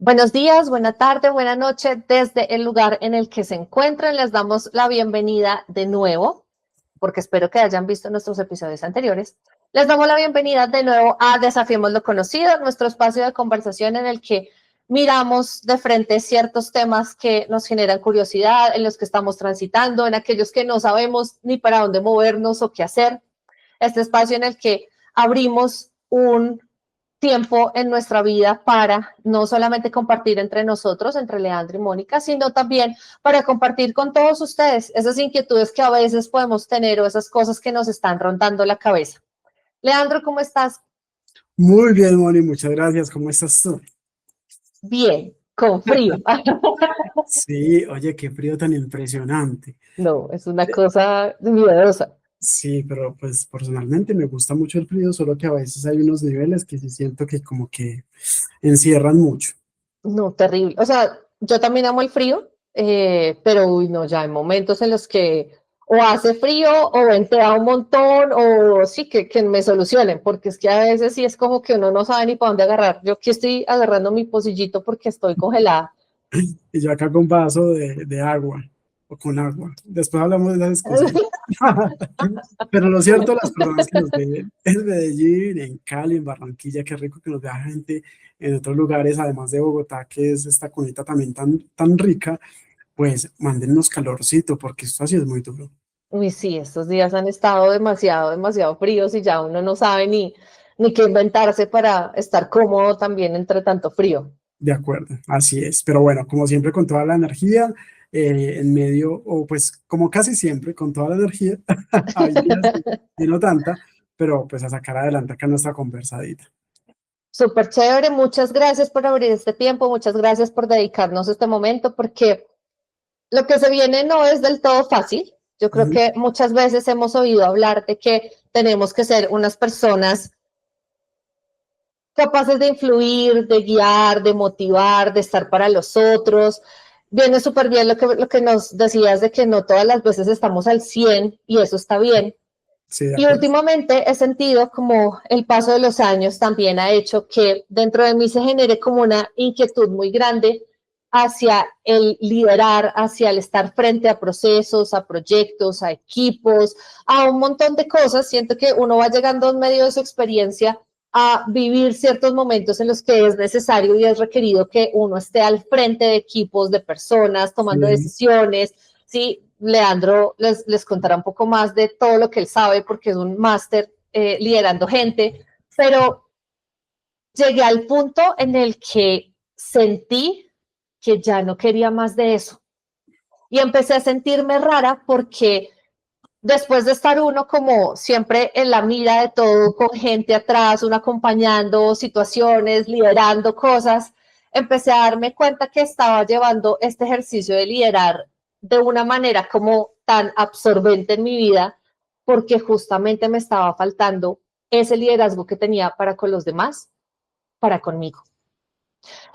Buenos días, buena tarde, buena noche. Desde el lugar en el que se encuentran, les damos la bienvenida de nuevo, porque espero que hayan visto nuestros episodios anteriores. Les damos la bienvenida de nuevo a Desafiemos lo Conocido, nuestro espacio de conversación en el que miramos de frente ciertos temas que nos generan curiosidad, en los que estamos transitando, en aquellos que no sabemos ni para dónde movernos o qué hacer. Este espacio en el que abrimos un tiempo en nuestra vida para no solamente compartir entre nosotros, entre Leandro y Mónica, sino también para compartir con todos ustedes esas inquietudes que a veces podemos tener o esas cosas que nos están rondando la cabeza. Leandro, ¿cómo estás? Muy bien, Moni, muchas gracias. ¿Cómo estás tú? Bien, con frío. Sí, oye, qué frío tan impresionante. No, es una cosa miedosa. Sí, pero pues personalmente me gusta mucho el frío, solo que a veces hay unos niveles que sí siento que como que encierran mucho. No, terrible. O sea, yo también amo el frío, pero uy, no, ya hay momentos en los que o hace frío o ventea un montón o sí, que me solucionen, porque es que a veces sí es como que uno no sabe ni para dónde agarrar. Yo aquí estoy agarrando mi pocillito porque estoy congelada. Y yo acá con vaso de agua o con agua. Después hablamos de esas excusas. Pero lo cierto, las personas que nos ven en Medellín, en Cali, en Barranquilla, qué rico que nos vea gente en otros lugares, además de Bogotá, que es esta cunita también tan rica, pues mándennos calorcito, porque esto así es muy duro. Uy, sí, estos días han estado demasiado fríos y ya uno no sabe ni qué inventarse para estar cómodo también entre tanto frío. De acuerdo, así es. Pero bueno, como siempre, con toda la energía en medio, o pues como casi siempre, con toda la energía, hay días y no tanta, pero pues a sacar adelante acá nuestra conversadita. Súper chévere, muchas gracias por abrir este tiempo, muchas gracias por dedicarnos este momento, porque lo que se viene no es del todo fácil. Yo creo Ujú. que muchas veces hemos oído hablar de que tenemos que ser unas personas capaces de influir, de guiar, de motivar, de estar para los otros. Viene súper bien lo que nos decías de que no todas las veces estamos al 100 y eso está bien. Sí, de Y acuerdo. últimamente he sentido como el paso de los años también ha hecho que dentro de mí se genere como una inquietud muy grande hacia el liderar, hacia el estar frente a procesos, a proyectos, a equipos, a un montón de cosas. Siento que uno va llegando en medio de su experiencia a vivir ciertos momentos en los que es necesario y es requerido que uno esté al frente de equipos, de personas, tomando Sí, decisiones, ¿sí? Leandro les contará un poco más de todo lo que él sabe porque es un máster liderando gente, pero llegué al punto en el que sentí que ya no quería más de eso y empecé a sentirme rara porque después de estar uno como siempre en la mira de todo, con gente atrás, uno acompañando situaciones, liderando cosas, empecé a darme cuenta que estaba llevando este ejercicio de liderar de una manera como tan absorbente en mi vida, porque justamente me estaba faltando ese liderazgo que tenía para con los demás, para conmigo.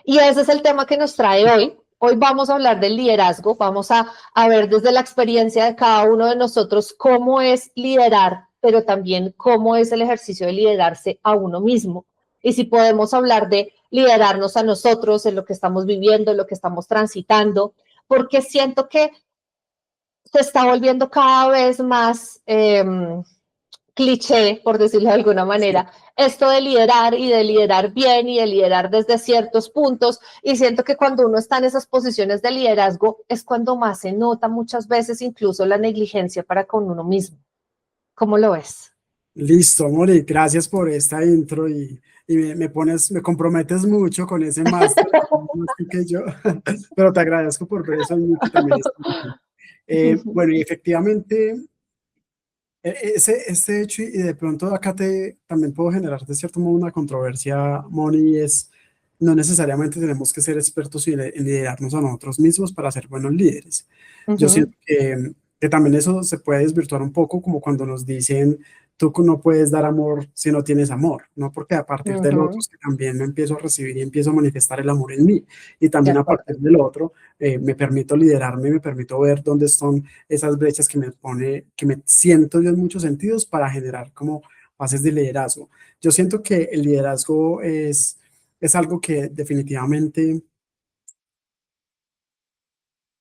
Y ese es el tema que nos trae hoy. Hoy vamos a hablar del liderazgo, vamos a ver desde la experiencia de cada uno de nosotros cómo es liderar, pero también cómo es el ejercicio de liderarse a uno mismo. Y si podemos hablar de liderarnos a nosotros en lo que estamos viviendo, en lo que estamos transitando, porque siento que se está volviendo cada vez más cliché, por decirlo de alguna sí. manera, esto de liderar y de liderar bien y de liderar desde ciertos puntos. Y siento que cuando uno está en esas posiciones de liderazgo es cuando más se nota muchas veces incluso la negligencia para con uno mismo. ¿Cómo lo ves? Listo, Mori, gracias por esta intro y me comprometes mucho con ese máster, más tú que yo, pero te agradezco por ver eso en mí, que también está bien. Bueno, y efectivamente, ese hecho, y de pronto acá también puedo generar de cierto modo una controversia, Moni, y es, no necesariamente tenemos que ser expertos en liderarnos a nosotros mismos para ser buenos líderes. Uh Yo -huh, siento que también eso se puede desvirtuar un poco, como cuando nos dicen, tú no puedes dar amor si no tienes amor, ¿no? Porque a partir uh del otro -huh, es que también me empiezo a recibir y empiezo a manifestar el amor en mí. Y de también a acuerdo. partir del otro me permito liderarme, me permito ver dónde están esas brechas que me siento yo en muchos sentidos para generar como bases de liderazgo. Yo siento que el liderazgo es algo que definitivamente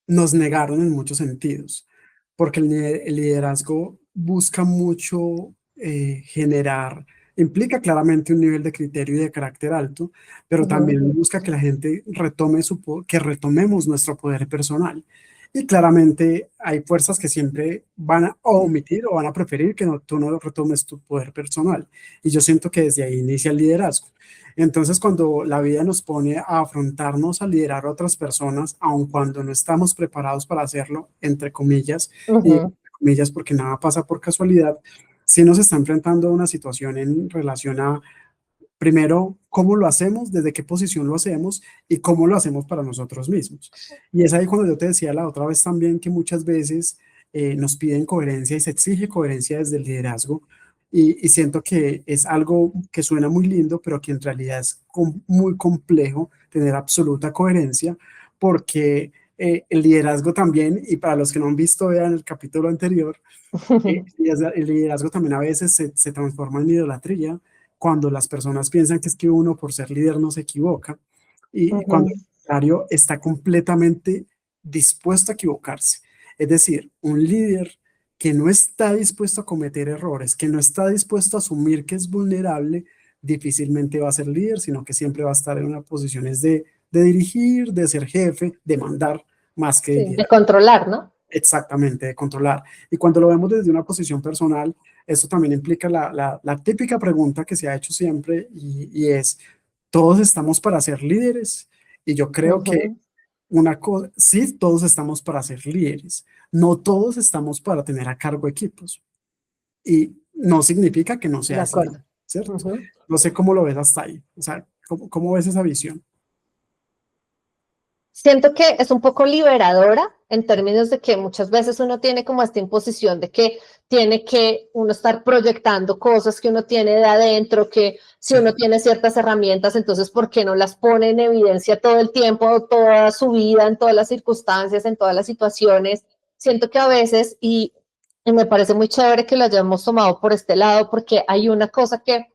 nos negaron en muchos sentidos, porque el liderazgo busca mucho generar, implica claramente un nivel de criterio y de carácter alto, pero Ujú. también busca que la gente que retomemos nuestro poder personal. Y claramente hay fuerzas que siempre van a omitir o van a preferir que tú no retomes tu poder personal. Y yo siento que desde ahí inicia el liderazgo. Entonces, cuando la vida nos pone a afrontarnos a liderar a otras personas, aun cuando no estamos preparados para hacerlo, entre comillas, y Ujú. entre comillas porque nada pasa por casualidad, sí nos está enfrentando a una situación en relación a, primero, cómo lo hacemos, desde qué posición lo hacemos y cómo lo hacemos para nosotros mismos. Y es ahí cuando yo te decía la otra vez también que muchas veces nos piden coherencia y se exige coherencia desde el liderazgo. Y siento que es algo que suena muy lindo, pero que en realidad es muy complejo tener absoluta coherencia, porque el liderazgo también, y para los que no han visto, vean el capítulo anterior, el liderazgo también a veces se transforma en idolatría cuando las personas piensan que es que uno por ser líder no se equivoca y cuando Ujú. el contrario está completamente dispuesto a equivocarse. Es decir, un líder que no está dispuesto a cometer errores, que no está dispuesto a asumir que es vulnerable, difícilmente va a ser líder, sino que siempre va a estar en una posición de dirigir, de ser jefe, de mandar más que de Sí, de liderar. controlar, ¿no? Exactamente, de controlar. Y cuando lo vemos desde una posición personal, eso también implica la típica pregunta que se ha hecho siempre y es, ¿todos estamos para ser líderes? Y yo creo que Ujú. una cosa, sí, todos estamos para ser líderes, no todos estamos para tener a cargo equipos. Y no significa que no De seas líder, acuerdo. ¿cierto? Ujú. No sé cómo lo ves hasta ahí. O sea, ¿cómo ves esa visión? Siento que es un poco liberadora en términos de que muchas veces uno tiene como esta imposición de que tiene que uno estar proyectando cosas que uno tiene de adentro, que si Sí, uno tiene ciertas herramientas, entonces ¿por qué no las pone en evidencia todo el tiempo, toda su vida, en todas las circunstancias, en todas las situaciones? Siento que a veces, y me parece muy chévere que lo hayamos tomado por este lado, porque hay una cosa que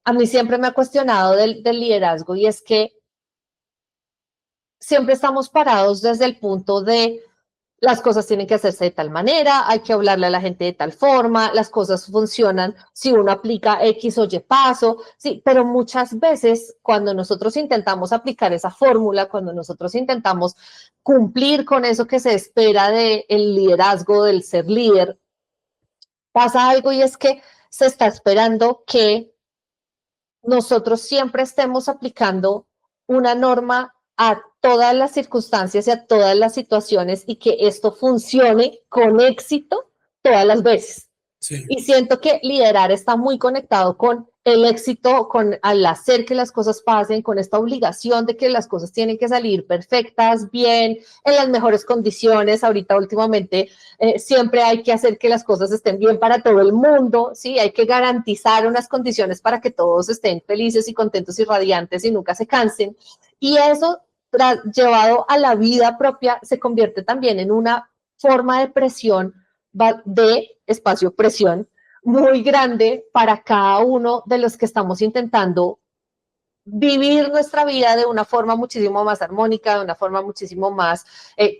a mí siempre me ha cuestionado del liderazgo y es que siempre estamos parados desde el punto de las cosas tienen que hacerse de tal manera, hay que hablarle a la gente de tal forma, las cosas funcionan si uno aplica X o Y paso, sí, pero muchas veces cuando nosotros intentamos aplicar esa fórmula, cuando nosotros intentamos cumplir con eso que se espera del liderazgo, del ser líder, pasa algo y es que se está esperando que nosotros siempre estemos aplicando una norma a todas las circunstancias y a todas las situaciones y que esto funcione con éxito todas las veces. sí, Y siento que liderar está muy conectado con el éxito, con al hacer que las cosas pasen, con esta obligación de que las cosas tienen que salir perfectas, bien, en las mejores condiciones. Ahorita últimamente siempre hay que hacer que las cosas estén bien para todo el mundo, ¿sí? Hay que garantizar unas condiciones para que todos estén felices y contentos y radiantes y nunca se cansen. Y eso, llevado a la vida propia, se convierte también en una forma de presión de espacio-presión muy grande para cada uno de los que estamos intentando vivir nuestra vida de una forma muchísimo más armónica, de una forma muchísimo más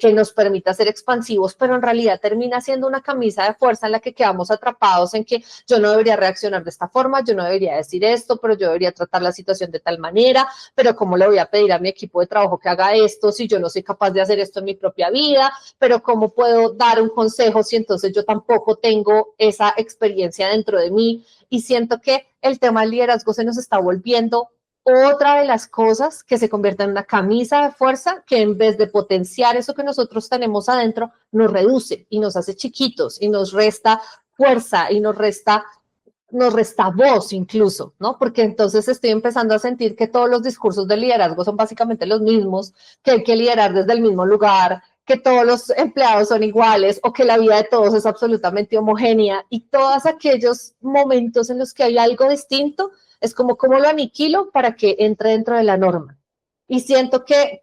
que nos permita ser expansivos, pero en realidad termina siendo una camisa de fuerza en la que quedamos atrapados en que yo no debería reaccionar de esta forma, yo no debería decir esto, pero yo debería tratar la situación de tal manera, pero ¿cómo le voy a pedir a mi equipo de trabajo que haga esto si yo no soy capaz de hacer esto en mi propia vida? Pero ¿cómo puedo dar un consejo si entonces yo tampoco tengo esa experiencia dentro de mí? Y siento que el tema del liderazgo se nos está volviendo otra de las cosas que se convierte en una camisa de fuerza que en vez de potenciar eso que nosotros tenemos adentro, nos reduce y nos hace chiquitos y nos resta fuerza y nos resta voz incluso, ¿no? Porque entonces estoy empezando a sentir que todos los discursos de liderazgo son básicamente los mismos, que hay que liderar desde el mismo lugar, que todos los empleados son iguales o que la vida de todos es absolutamente homogénea y todos aquellos momentos en los que hay algo distinto es como cómo lo aniquilo para que entre dentro de la norma. Y siento que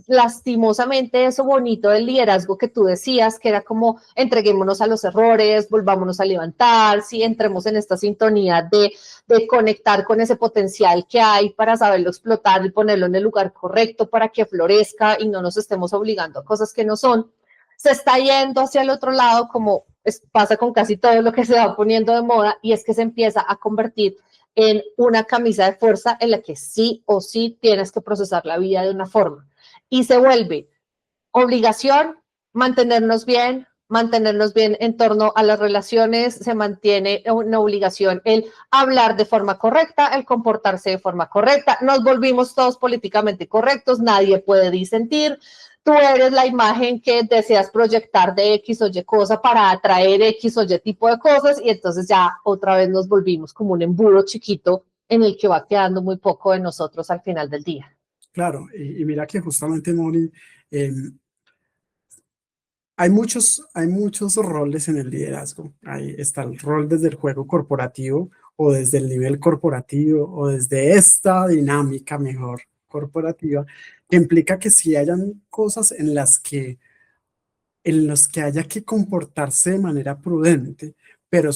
lastimosamente eso bonito del liderazgo que tú decías, que era como entreguémonos a los errores, volvámonos a levantar, sí, entremos en esta sintonía de conectar con ese potencial que hay para saberlo explotar y ponerlo en el lugar correcto para que florezca y no nos estemos obligando a cosas que no son, se está yendo hacia el otro lado como pasa con casi todo lo que se va poniendo de moda y es que se empieza a convertir en una camisa de fuerza en la que sí o sí tienes que procesar la vida de una forma. Y se vuelve obligación mantenernos bien en torno a las relaciones, se mantiene una obligación el hablar de forma correcta, el comportarse de forma correcta, nos volvimos todos políticamente correctos, nadie puede disentir, tú eres la imagen que deseas proyectar de X o Y cosa para atraer X o Y tipo de cosas y entonces ya otra vez nos volvimos como un embudo chiquito en el que va quedando muy poco de nosotros al final del día. Claro, y mira que justamente, Moni, eh, hay muchos roles en el liderazgo. Ahí está el rol desde el juego corporativo o desde el nivel corporativo o desde esta dinámica mejor corporativa, que implica que si hayan cosas en los que haya que comportarse de manera prudente, pero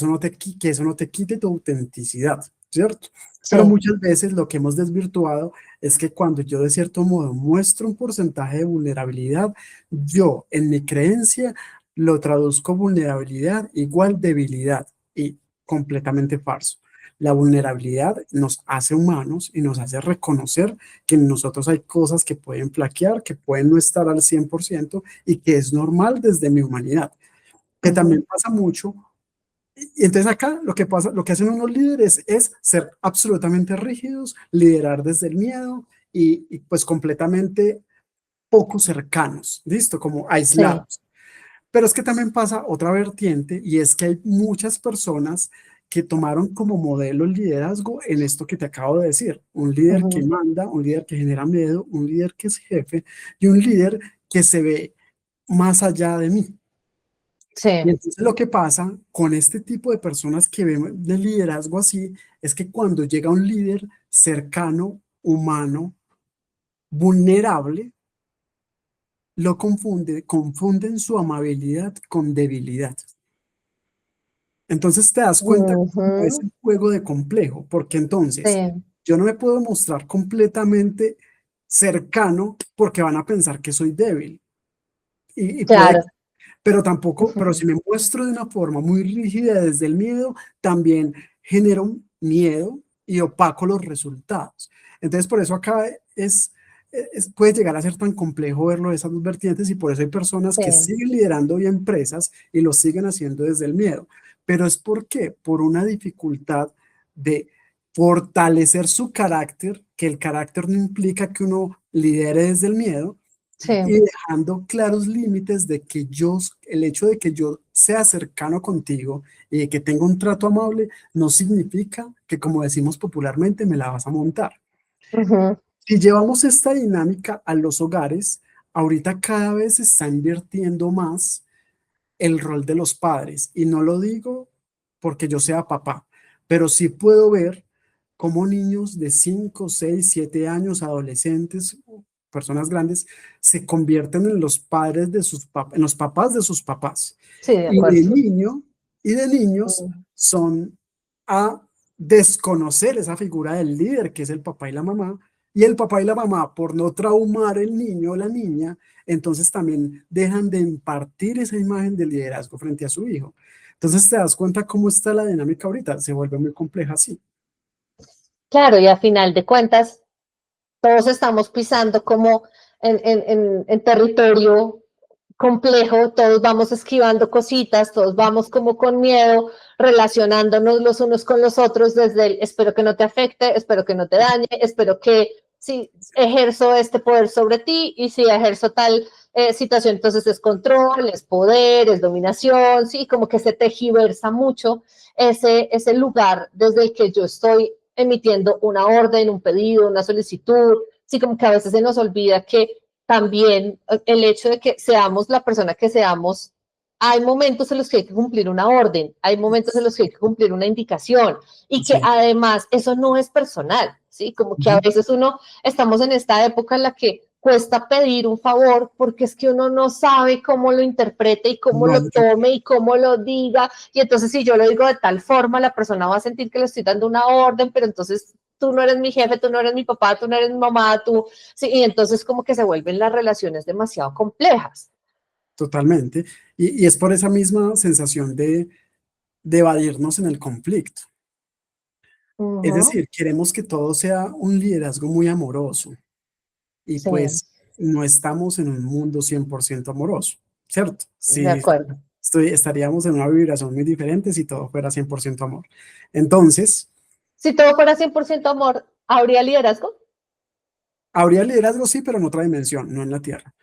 que eso no te quite tu autenticidad, ¿cierto? Pero Sí. muchas veces lo que hemos desvirtuado es que cuando yo de cierto modo muestro un porcentaje de vulnerabilidad, yo en mi creencia lo traduzco vulnerabilidad igual debilidad y completamente falso. La vulnerabilidad nos hace humanos y nos hace reconocer que en nosotros hay cosas que pueden flaquear, que pueden no estar al 100% y que es normal desde mi humanidad, que también pasa mucho. Y entonces acá lo que pasa, lo que hacen unos líderes es ser absolutamente rígidos, liderar desde el miedo y pues completamente poco cercanos, ¿listo? Como Sí. aislados. Pero es que también pasa otra vertiente y es que hay muchas personas que tomaron como modelo el liderazgo en esto que te acabo de decir. Un líder que manda, un líder que genera miedo, un líder que es jefe y un líder que se ve más allá de mí. Y Sí. entonces lo que pasa con este tipo de personas que ven el liderazgo así es que cuando llega un líder cercano, humano, vulnerable, confunden su amabilidad con debilidad. Entonces te das cuenta cómo es Ujú. un juego de complejo, porque entonces Sí. yo no me puedo mostrar completamente cercano porque van a pensar que soy débil. Y puede, Claro. pero tampoco, pero Ujú. si me muestro de una forma muy rígida desde el miedo, también genero un miedo y opaco los resultados. Entonces, por eso acá puede llegar a ser tan complejo verlo de esas dos vertientes y por eso hay personas Sí. que siguen liderando hoy empresas y lo siguen haciendo desde el miedo. Pero es porque por una dificultad de fortalecer su carácter, que el carácter no implica que uno lidere desde el miedo, y Sí. dejando claros límites de que el hecho de que yo sea cercano contigo y de que tenga un trato amable, no significa que, como decimos popularmente, me la vas a montar. Ujú. Si llevamos esta dinámica a los hogares, ahorita cada vez se está invirtiendo más el rol de los padres. Y no lo digo porque yo sea papá, pero sí puedo ver cómo niños de 5, 6, 7 años, adolescentes, personas grandes, se convierten en los padres de en los papás de sus papás. Sí, de Y acuerdo. de niños Mm. son a desconocer esa figura del líder, que es el papá y la mamá, y el papá y la mamá, por no traumar el niño o la niña, entonces también dejan de impartir esa imagen de liderazgo frente a su hijo. Entonces te das cuenta cómo está la dinámica ahorita, se vuelve muy compleja así. Claro, y a final de cuentas, todos estamos pisando como en territorio complejo, todos vamos esquivando cositas, todos vamos como con miedo, relacionándonos los unos con los otros desde el espero que no te afecte, espero que no te dañe, espero que si ejerzo este poder sobre ti y si ejerzo tal situación, entonces es control, es poder, es dominación, sí, como que se tejiversa mucho ese lugar desde el que yo estoy emitiendo una orden, un pedido, una solicitud, sí, como que a veces se nos olvida que también el hecho de que seamos la persona que seamos, hay momentos en los que hay que cumplir una orden, hay momentos en los que hay que cumplir una indicación y que Sí, además eso no es personal. ¿sí? Como que a veces estamos en esta época en la que cuesta pedir un favor porque es que uno no sabe cómo lo interprete y cómo No, lo tome y cómo lo diga, y entonces si yo lo digo de tal forma, la persona va a sentir que le estoy dando una orden, pero entonces tú no eres mi jefe, tú no eres mi papá, tú no eres mi mamá, tú, sí, y entonces como que se vuelven las relaciones demasiado complejas. totalmente. Y es por esa misma sensación de evadirnos en el conflicto. Es decir, queremos que todo sea un liderazgo muy amoroso y Sí, pues no estamos en un mundo 100% amoroso, ¿cierto? de Sí, acuerdo. estaríamos en una vibración muy diferente si todo fuera 100% amor. Entonces, Si todo fuera 100% amor, ¿habría liderazgo? habría liderazgo, sí, pero en otra dimensión, no en la Tierra.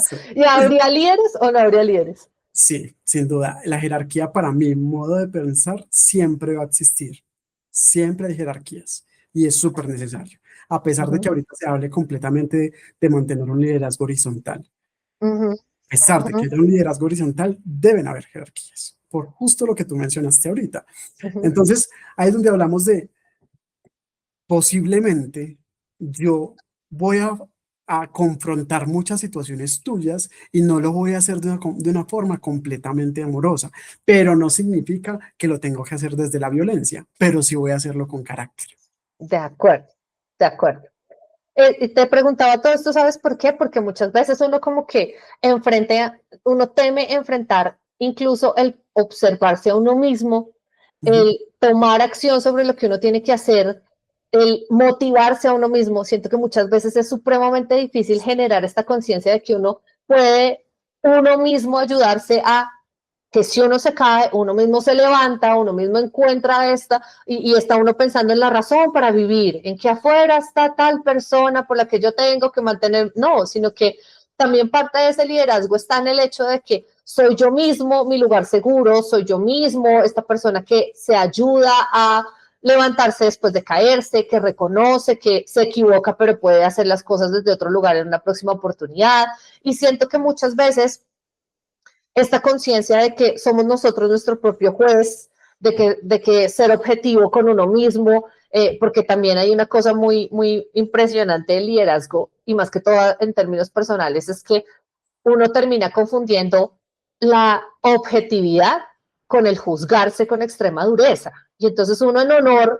Sí, ¿Y habría líderes o no habría líderes? sí, sin duda. La jerarquía para mi modo de pensar siempre va a existir. Siempre hay jerarquías y es súper necesario. A pesar de que Ujú, ahorita se hable completamente de mantener un liderazgo horizontal. ujú, A pesar de ujú, que haya un liderazgo horizontal, deben haber jerarquías, por justo lo que tú mencionaste ahorita. ujú. Entonces, ahí es donde hablamos de posiblemente yo voy a confrontar muchas situaciones tuyas y no lo voy a hacer de una forma completamente amorosa, pero no significa que lo tengo que hacer desde la violencia, pero sí voy a hacerlo con carácter. De acuerdo, de acuerdo. Y te preguntaba todo esto, ¿sabes por qué? Porque muchas veces uno como que uno teme enfrentar incluso el observarse a uno mismo, Ujú. el tomar acción sobre lo que uno tiene que hacer, el motivarse a uno mismo. Siento que muchas veces es supremamente difícil generar esta conciencia de que uno puede uno mismo ayudarse a que si uno se cae, uno mismo se levanta, uno mismo encuentra y está uno pensando en la razón para vivir, en que afuera está tal persona por la que yo tengo que mantener, no, sino que también parte de ese liderazgo está en el hecho de que soy yo mismo, mi lugar seguro, soy yo mismo, esta persona que se ayuda a levantarse después de caerse, que reconoce que se equivoca, pero puede hacer las cosas desde otro lugar en una próxima oportunidad. Y siento que muchas veces esta conciencia de que somos nosotros nuestro propio juez, de que ser objetivo con uno mismo, porque también hay una cosa muy, muy impresionante del liderazgo, y más que todo en términos personales, es que uno termina confundiendo la objetividad con el juzgarse con extrema dureza. Y entonces uno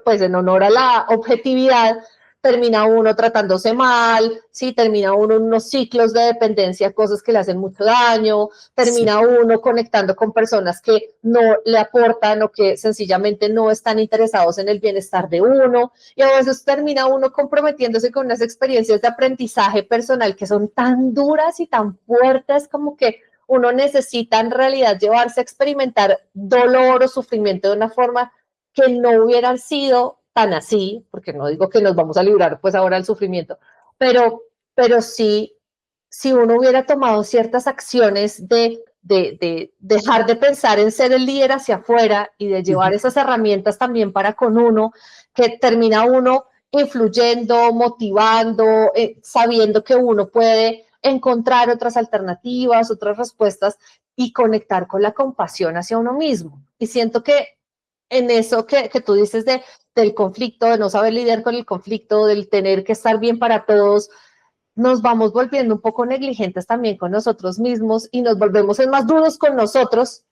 pues en honor a la objetividad, termina uno tratándose mal, ¿sí? Termina uno en unos ciclos de dependencia, cosas que le hacen mucho daño, Sí, termina uno conectando con personas que no le aportan o que sencillamente no están interesados en el bienestar de uno, y a veces termina uno comprometiéndose con unas experiencias de aprendizaje personal que son tan duras y tan fuertes como que uno necesita en realidad llevarse a experimentar dolor o sufrimiento de una forma que no hubieran sido tan así, porque no digo que nos vamos a librar pues ahora del sufrimiento, pero sí, si uno hubiera tomado ciertas acciones de dejar de pensar en ser el líder hacia afuera y de llevar ujú, esas herramientas también para con uno, que termina uno influyendo, motivando, sabiendo que uno puede encontrar otras alternativas, otras respuestas y conectar con la compasión hacia uno mismo. Y siento que en eso que tú dices del conflicto, de no saber lidiar con el conflicto, del tener que estar bien para todos, nos vamos volviendo un poco negligentes también con nosotros mismos y nos volvemos más duros con nosotros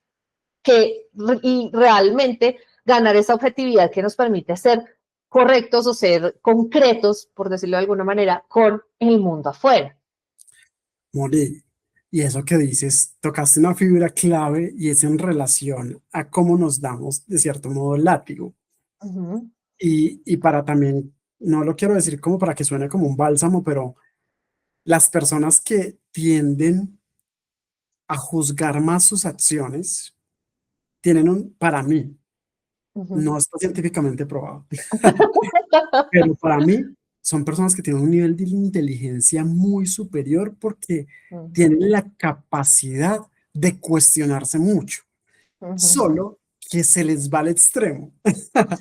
que y realmente ganar esa objetividad que nos permite ser correctos o ser concretos, por decirlo de alguna manera, con el mundo afuera. Mori. Y eso que dices, tocaste una fibra clave y es en relación a cómo nos damos, de cierto modo, el látigo. Uh -huh, Y para también, no lo quiero decir como para que suene como un bálsamo, pero las personas que tienden a juzgar más sus acciones tienen para mí, uh -huh. no está científicamente probado, pero para mí son personas que tienen un nivel de inteligencia muy superior porque Uh tienen la capacidad de cuestionarse mucho, -huh. solo que se les va al extremo.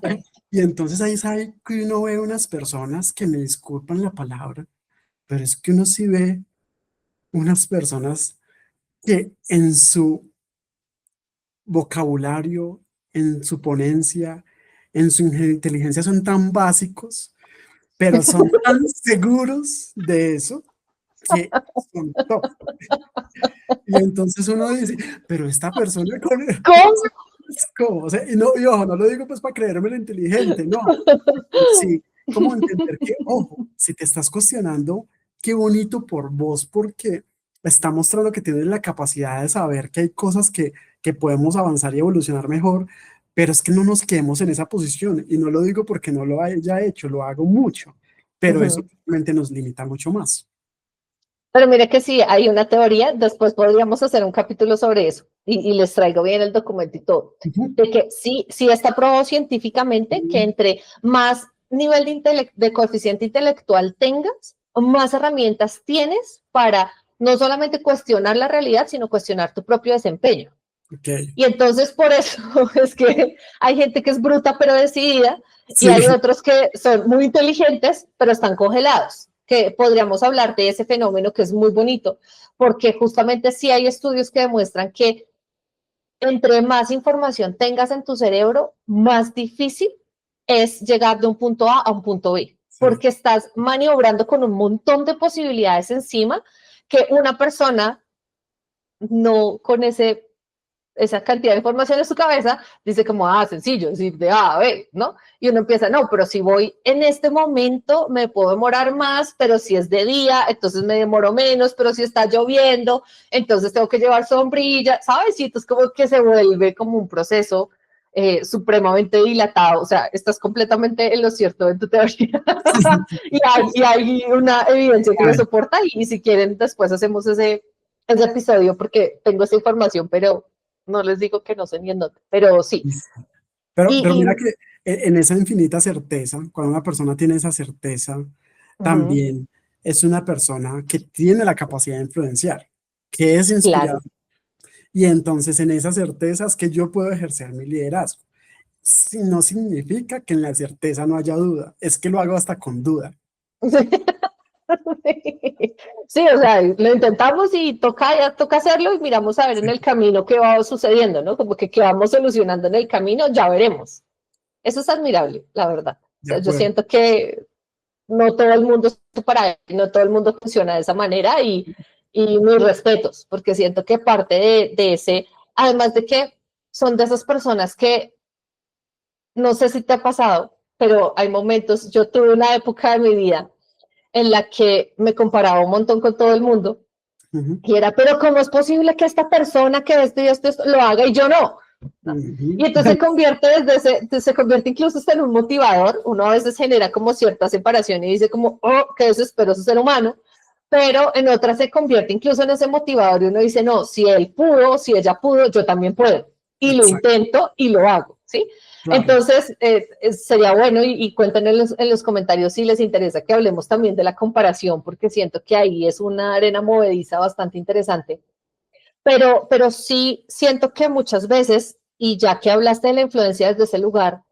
Sí. Y entonces ahí sabe que uno ve unas personas que me disculpan la palabra, pero es que uno sí ve unas personas que en su vocabulario, en su ponencia, en su inteligencia son tan básicos, pero son tan seguros de eso que son top. Y entonces uno dice, pero esta persona con... ¿Cómo? ¿Cómo? O sea, y ojo, no lo digo pues para creerme lo inteligente, no. Sí, como entender que, ojo, si te estás cuestionando, qué bonito por vos, porque está mostrando que tienes la capacidad de saber que hay cosas que podemos avanzar y evolucionar mejor, pero es que no nos quedemos en esa posición. Y no lo digo porque no lo haya hecho, lo hago mucho, pero eso Ujú. realmente nos limita mucho más. Pero mire que sí, hay una teoría, después podríamos hacer un capítulo sobre eso y les traigo bien el documento y todo, Ujú. de que sí, sí está probado científicamente que entre más nivel de coeficiente intelectual tengas, más herramientas tienes para no solamente cuestionar la realidad, sino cuestionar tu propio desempeño. Ok, Y entonces por eso es que hay gente que es bruta pero decidida y hay sí, otros que son muy inteligentes pero están congelados, que podríamos hablar de ese fenómeno que es muy bonito, porque justamente sí hay estudios que demuestran que entre más información tengas en tu cerebro, más difícil es llegar de un punto A un punto B, sí, porque estás maniobrando con un montón de posibilidades encima que una persona no con esa cantidad de información en su cabeza, dice como, sencillo, decir de A a B, ¿no? Y uno empieza, no, pero si voy en este momento, me puedo demorar más, pero si es de día, entonces me demoro menos, pero si está lloviendo, entonces tengo que llevar sombrilla, ¿sabes? Y entonces como que se vuelve como un proceso supremamente dilatado, o sea, estás completamente en lo cierto en tu teoría y hay una evidencia que lo ay, soporta y si quieren después hacemos ese episodio porque tengo esa información, pero no les digo que no sé ni en dónde, pero sí. listo. Pero Y, mira que en esa infinita certeza, cuando una persona tiene esa certeza, uh-huh, también es una persona que tiene la capacidad de influenciar, que es inspirada. claro. Y entonces en esa certeza es que yo puedo ejercer mi liderazgo. Si no significa que en la certeza no haya duda, es que lo hago hasta con duda. Sí, o sea, lo intentamos y toca hacerlo y miramos a ver en Sí, el camino qué va sucediendo, ¿no? Como que vamos solucionando en el camino, ya veremos. Eso es admirable, la verdad. O de sea, yo acuerdo. siento que no todo el mundo es para él, no todo el mundo funciona de esa manera y mis respetos, porque siento que parte de ese, además de que son de esas personas que no sé si te ha pasado, pero hay momentos, yo tuve una época de mi vida en la que me comparaba un montón con todo el mundo Ujú, y era, pero ¿cómo es posible que esta persona que esto y esto lo haga y yo no? ¿No? ujú. Y entonces se convierte incluso hasta en un motivador. Uno a veces genera como cierta separación y dice como, oh, qué desespero ese ser humano. Pero en otras se convierte incluso en ese motivador y uno dice, no, si él pudo, si ella pudo, yo también puedo. Y lo Exacto, intento y lo hago, ¿sí? claro. Entonces, sería bueno y cuéntenos en los comentarios si les interesa que hablemos también de la comparación, porque siento que ahí es una arena movediza bastante interesante. Pero sí siento que muchas veces, y ya que hablaste de la influencia desde ese lugar,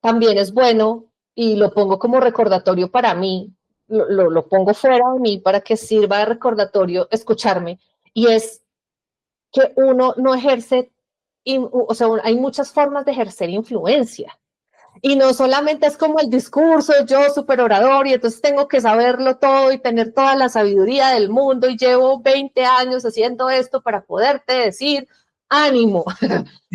también es bueno, y lo pongo como recordatorio para mí, lo pongo fuera de mí para que sirva de recordatorio escucharme, y es que uno no ejerce, o sea, hay muchas formas de ejercer influencia. Y no solamente es como el discurso, yo super orador y entonces tengo que saberlo todo y tener toda la sabiduría del mundo y llevo 20 años haciendo esto para poderte decir ánimo,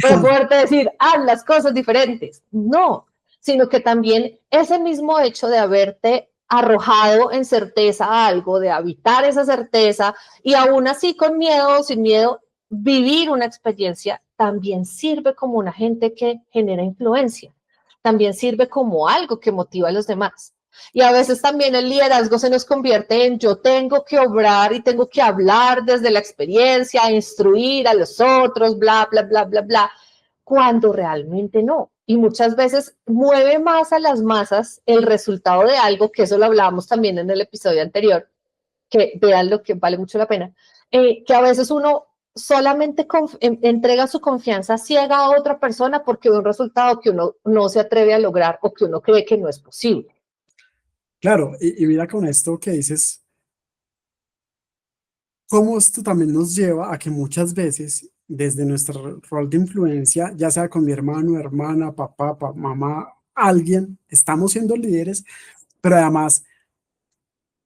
para poderte decir haz las cosas diferentes. No, sino que también ese mismo hecho de haberte arrojado en certeza a algo, de habitar esa certeza y aún así con miedo o sin miedo, vivir una experiencia también sirve como un agente que genera influencia, también sirve como algo que motiva a los demás. Y a veces también el liderazgo se nos convierte en yo tengo que obrar y tengo que hablar desde la experiencia, instruir a los otros, bla, bla, bla, bla, bla, cuando realmente no. Y muchas veces mueve más a las masas el resultado de algo, que eso lo hablábamos también en el episodio anterior, que vean lo que vale mucho la pena, que a veces uno solamente entrega su confianza ciega a otra persona porque ve un resultado que uno no se atreve a lograr o que uno cree que no es posible. Claro, y mira con esto que dices, cómo esto también nos lleva a que muchas veces, desde nuestro rol de influencia, ya sea con mi hermano, hermana, papá, mamá, alguien, estamos siendo líderes, pero además,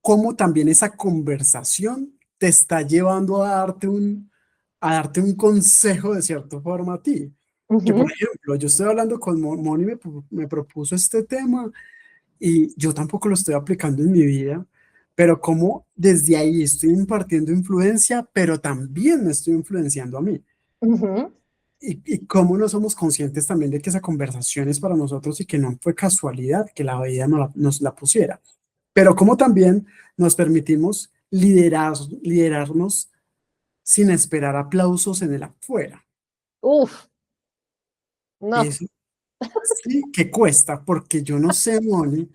cómo también esa conversación te está llevando a darte un consejo de cierta forma a ti. Que por Ujú, ejemplo, yo estoy hablando con Moni, me propuso este tema y yo tampoco lo estoy aplicando en mi vida, pero como desde ahí estoy impartiendo influencia, pero también me estoy influenciando a mí. ujú. Y cómo no somos conscientes también de que esa conversación es para nosotros y que no fue casualidad que la vida nos la pusiera, pero cómo también nos permitimos liderarnos sin esperar aplausos en el afuera. Uf, no. Eso sí que cuesta, porque yo no sé, Moni,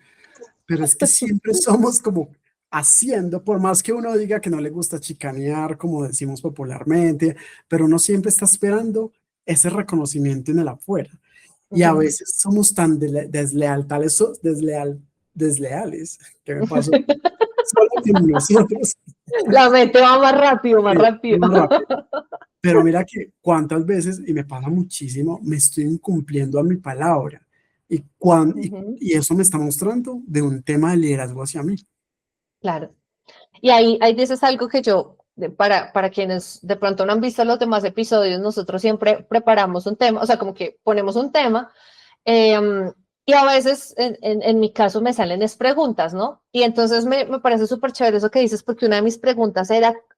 pero es que siempre somos como haciendo, por más que uno diga que no le gusta chicanear, como decimos popularmente, pero uno siempre está esperando ese reconocimiento en el afuera. Y a Ujú. veces somos tan desleales, ¿qué me pasó? Solo en nosotros, La mente va más rápido, más sí, rápido. más rápido. Pero mira que cuántas veces, y me pasa muchísimo, me estoy incumpliendo a mi palabra. Ujú, Y eso me está mostrando de un tema de liderazgo hacia mí. claro. Y ahí dices algo que yo, para quienes de pronto no han visto los demás episodios, nosotros siempre preparamos un tema, o sea, como que ponemos un tema, eh, y a veces, en mi caso, me salen es preguntas, ¿no? Y entonces me parece súper chévere eso que dices, porque una de mis preguntas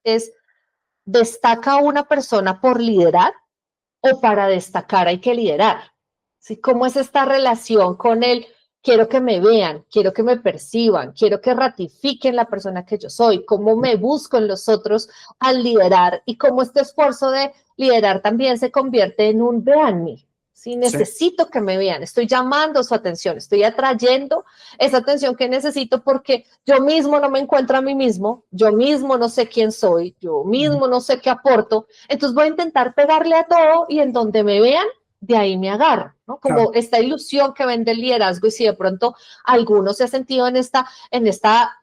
es, ¿destaca una persona por liderar o para destacar hay que liderar? ¿Sí? ¿Cómo es esta relación con el quiero que me vean, quiero que me perciban, quiero que ratifiquen la persona que yo soy? ¿Cómo me busco en los otros al liderar? Y cómo este esfuerzo de liderar también se convierte en un véanme. Si Sí, necesito que me vean, estoy llamando su atención, estoy atrayendo esa atención que necesito porque yo mismo no me encuentro a mí mismo, yo mismo no sé quién soy, yo mismo no sé qué aporto, entonces voy a intentar pegarle a todo y en donde me vean, de ahí me agarro, ¿no? claro, Como esta ilusión que vende el liderazgo y si de pronto alguno se ha sentido en esta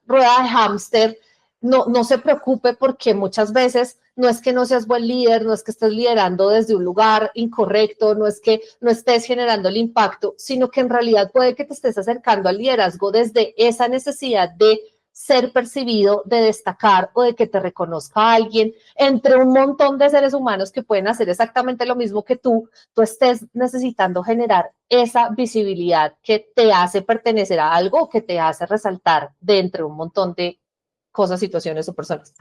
rueda de hámster, no se preocupe porque muchas veces no es que no seas buen líder, no es que estés liderando desde un lugar incorrecto, no es que no estés generando el impacto, sino que en realidad puede que te estés acercando al liderazgo desde esa necesidad de ser percibido, de destacar o de que te reconozca alguien entre un montón de seres humanos que pueden hacer exactamente lo mismo que tú estés necesitando generar esa visibilidad que te hace pertenecer a algo, que te hace resaltar de entre un montón de cosas, situaciones o personas.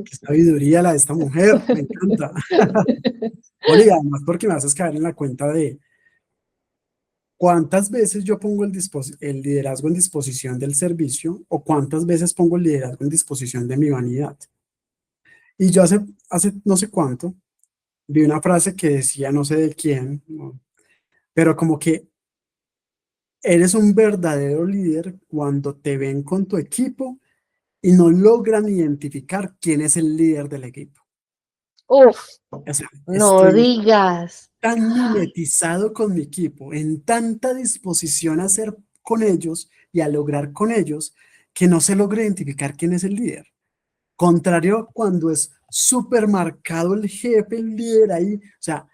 qué sabiduría la de esta mujer, me encanta. Bueno, y además porque me haces caer en la cuenta de cuántas veces yo pongo el liderazgo en disposición del servicio o cuántas veces pongo el liderazgo en disposición de mi vanidad. Y yo hace no sé cuánto vi una frase que decía, no sé de quién, ¿no? Pero como que eres un verdadero líder cuando te ven con tu equipo y no logran identificar quién es el líder del equipo. Uf, O sea, no estoy digas. tan mimetizado con mi equipo, en tanta disposición a hacer con ellos y a lograr con ellos, que no se logra identificar quién es el líder. Contrario a cuando es súper marcado el jefe, el líder ahí, o sea,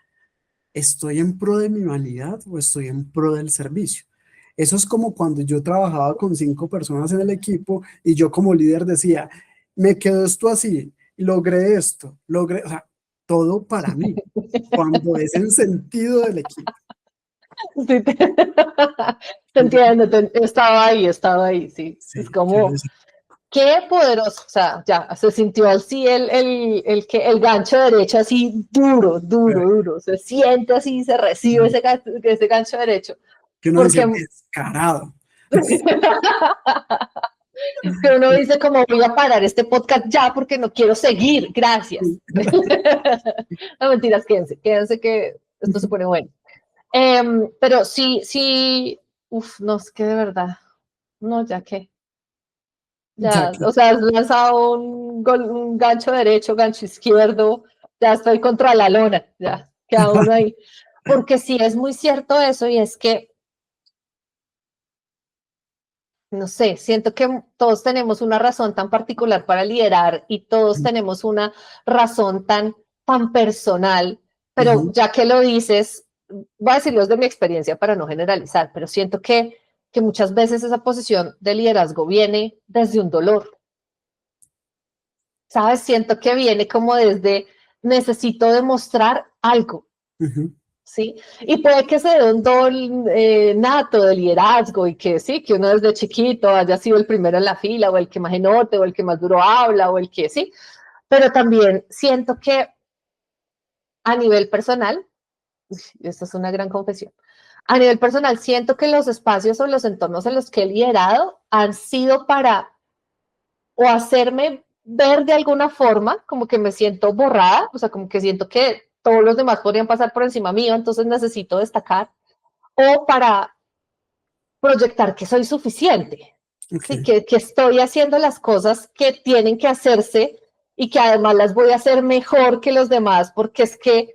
¿estoy en pro de mi vanidad o estoy en pro del servicio? Eso es como cuando yo trabajaba con 5 personas en el equipo y yo como líder decía, me quedó esto así, logré esto, o sea, todo para mí, cuando es en sentido del equipo. Sí, te entiendo, estaba ahí, sí. Es Sí, qué como, risa. qué poderoso, o sea, ya, se sintió así el gancho derecho así duro, duro, duro, se siente así, se recibe ese gancho derecho, Que uno dice, porque descarado. que uno dice como voy a parar este podcast ya porque no quiero seguir, gracias. No mentiras, quédense que esto se pone bueno. Pero sí, sí, uf, no, es que de verdad, no, ya que, Ya ya, que, o sea, has lanzado un gancho derecho, gancho izquierdo, ya estoy contra la lona, ya, queda uno ahí. Porque sí es muy cierto eso y es que, no sé, siento que todos tenemos una razón tan particular para liderar y todos tenemos una razón tan personal, pero ujú, ya que lo dices, voy a decirlos de mi experiencia para no generalizar, pero siento que muchas veces esa posición de liderazgo viene desde un dolor. ¿Sabes? Siento que viene como desde necesito demostrar algo. ¿Sí? Y puede que se dé un don nato de liderazgo y que sí, que uno desde chiquito haya sido el primero en la fila o el que más enote o el que más duro habla o el que sí, pero también siento que a nivel personal, esta es una gran confesión, a nivel personal siento que los espacios o los entornos en los que he liderado han sido para o hacerme ver de alguna forma como que me siento borrada, o sea, como que siento que todos los demás podrían pasar por encima mío, entonces necesito destacar, o para proyectar que soy suficiente, ¿sí? que estoy haciendo las cosas que tienen que hacerse y que además las voy a hacer mejor que los demás, porque es que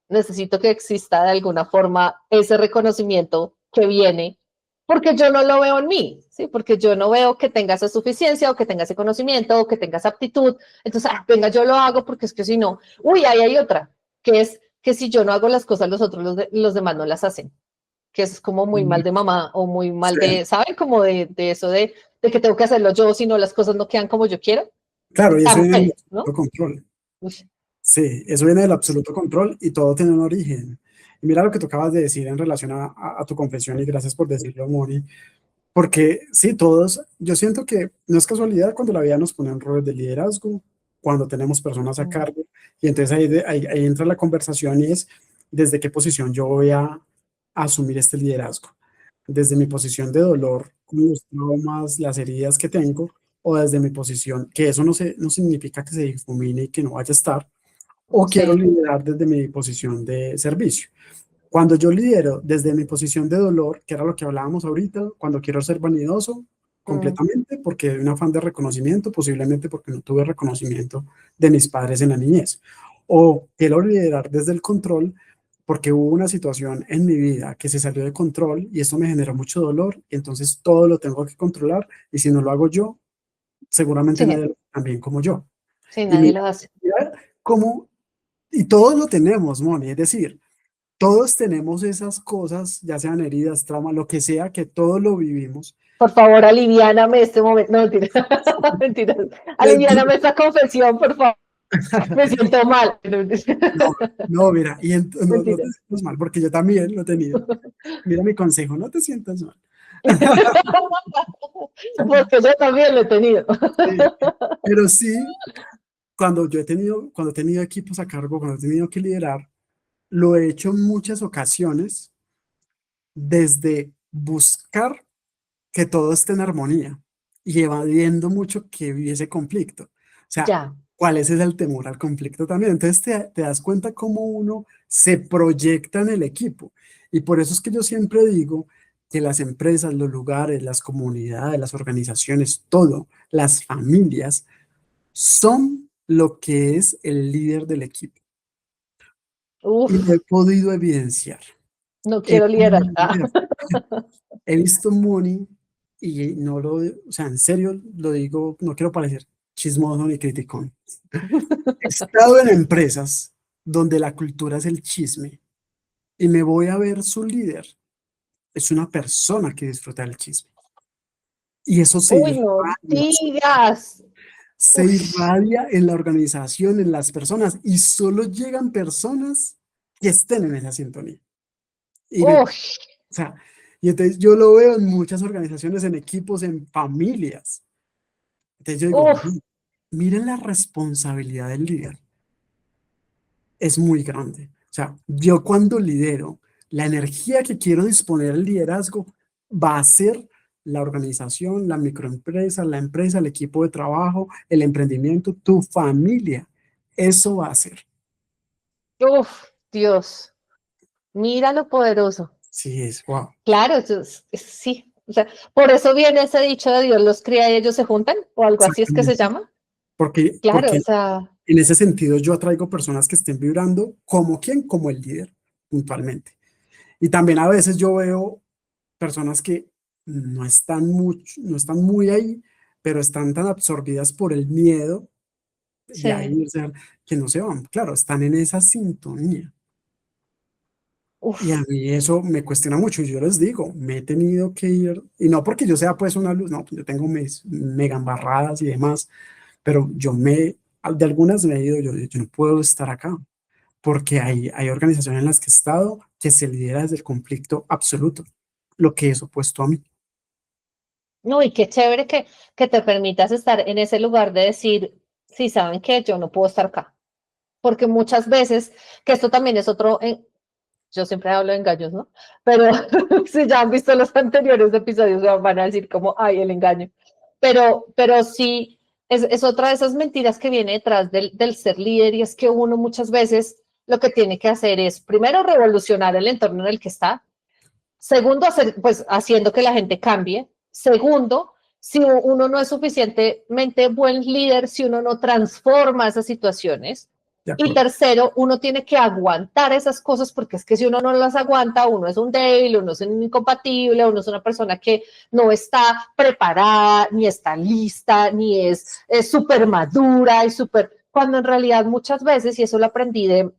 necesito que exista de alguna forma ese reconocimiento que viene, porque yo no lo veo en mí, ¿sí? Porque yo no veo que tenga esa suficiencia o que tenga ese conocimiento o que tenga esa aptitud. Entonces, venga, yo lo hago porque es que si no, uy, ahí hay otra, que es que si yo no hago las cosas, los otros, los demás no las hacen, que es como muy mal de mamá o muy mal de, ¿saben? Como de eso de que tengo que hacerlo yo, si no las cosas no quedan como yo quiero. Claro, y eso viene del También, ¿no? absoluto control. Sí, eso viene del absoluto control y todo tiene un origen. Y mira lo que tú acabas de decir en relación a tu confesión y gracias por decirlo, Moni, porque sí, todos, yo siento que no es casualidad cuando la vida nos pone en roles de liderazgo, cuando tenemos personas a cargo, y entonces ahí entra la conversación y es desde qué posición yo voy a asumir este liderazgo, desde mi posición de dolor, con los traumas, las heridas que tengo, o desde mi posición, que eso no significa que se difumine y que no vaya a estar, o quiero Sí. liderar desde mi posición de servicio. Cuando yo lidero desde mi posición de dolor, que era lo que hablábamos ahorita, cuando quiero ser vanidoso completamente, porque hay un afán de reconocimiento, posiblemente porque no tuve reconocimiento de mis padres en la niñez, o quiero liderar desde el control, porque hubo una situación en mi vida que se salió de control y eso me generó mucho dolor, y entonces todo lo tengo que controlar, y si no lo hago yo, seguramente Sí, nadie lo hace tan bien como yo. sí, Y nadie lo hace. mira cómo, y todos lo tenemos, Moni, es decir, todos tenemos esas cosas, ya sean heridas, traumas, lo que sea, que todos lo vivimos. Por favor, aliviáname este momento. No, mentira. Mentira. Aliviáname esta confesión, por favor. Me siento mal. No, no, mira, no te Mentira. sientas mal, porque yo también lo he tenido. Mira mi consejo, no te sientas mal. Porque yo también lo he tenido. Sí, pero sí, cuando he tenido equipos a cargo, cuando he tenido que liderar, lo he hecho en muchas ocasiones desde buscar que todo esté en armonía y evadiendo mucho que hubiese conflicto. O sea, Ya. ¿cuál es el temor al conflicto también? Entonces te das cuenta cómo uno se proyecta en el equipo. Y por eso es que yo siempre digo que las empresas, los lugares, las comunidades, las organizaciones, todo, las familias, son lo que es el líder del equipo. Y lo Uf, he podido evidenciar. no He quiero liderar. podido evidenciar. He visto Money y no lo, o sea, en serio lo digo, no quiero parecer chismoso ni criticón. He estado en empresas donde la cultura es el chisme y me voy a ver su líder. Es una persona que disfruta del chisme. Y eso Uy, no digas. se Uf, irradia en la organización, en las personas, y solo llegan personas que estén en esa sintonía. Y me, o uf, sea, y entonces yo lo veo en muchas organizaciones, en equipos, en familias. Entonces yo digo, uf. miren la responsabilidad del líder, es muy grande. O sea, yo cuando lidero, la energía que quiero disponer el liderazgo va a ser la organización, la microempresa, la empresa, el equipo de trabajo, el emprendimiento, tu familia. Eso va a ser. Uf, Dios. Mira lo poderoso. Sí, es wow. Claro, sí. O sea, por eso viene ese dicho de Dios los cría y ellos se juntan, o algo así es que se Exactamente. llama. Claro, Porque o sea, en ese sentido yo atraigo personas que estén vibrando como quien, como el líder, puntualmente. Y también a veces yo veo personas que no están muy ahí, pero están tan absorbidas por el miedo de sí. ahí, o sea, que no se van. Claro, están en esa sintonía. Y a Uf, mí eso me cuestiona mucho. Yo les digo, me he tenido que ir, y no porque yo sea pues una luz, no, yo tengo mis mega embarradas y demás, pero de algunas me he ido, yo no puedo estar acá, porque hay organizaciones en las que he estado que se lidera desde el conflicto absoluto, lo que es opuesto a mí. no, y qué chévere que te permitas estar en ese lugar de decir, sí, saben que yo no puedo estar acá. Porque muchas veces, que esto también es otro, yo siempre hablo de engaños, ¿no? Pero si ya han visto los anteriores episodios, van a decir como, ay, el engaño. Pero sí, es otra de esas mentiras que viene detrás del ser líder y es que uno muchas veces lo que tiene que hacer es, primero, revolucionar el entorno en el que está. Segundo, hacer, pues haciendo que la gente cambie. Segundo, si uno no es suficientemente buen líder, si uno no transforma esas situaciones. De Y acuerdo. tercero, uno tiene que aguantar esas cosas porque es que si uno no las aguanta, uno es un débil, uno es un incompatible, uno es una persona que no está preparada, ni está lista, ni es súper madura y súper, cuando en realidad muchas veces, y eso lo aprendí de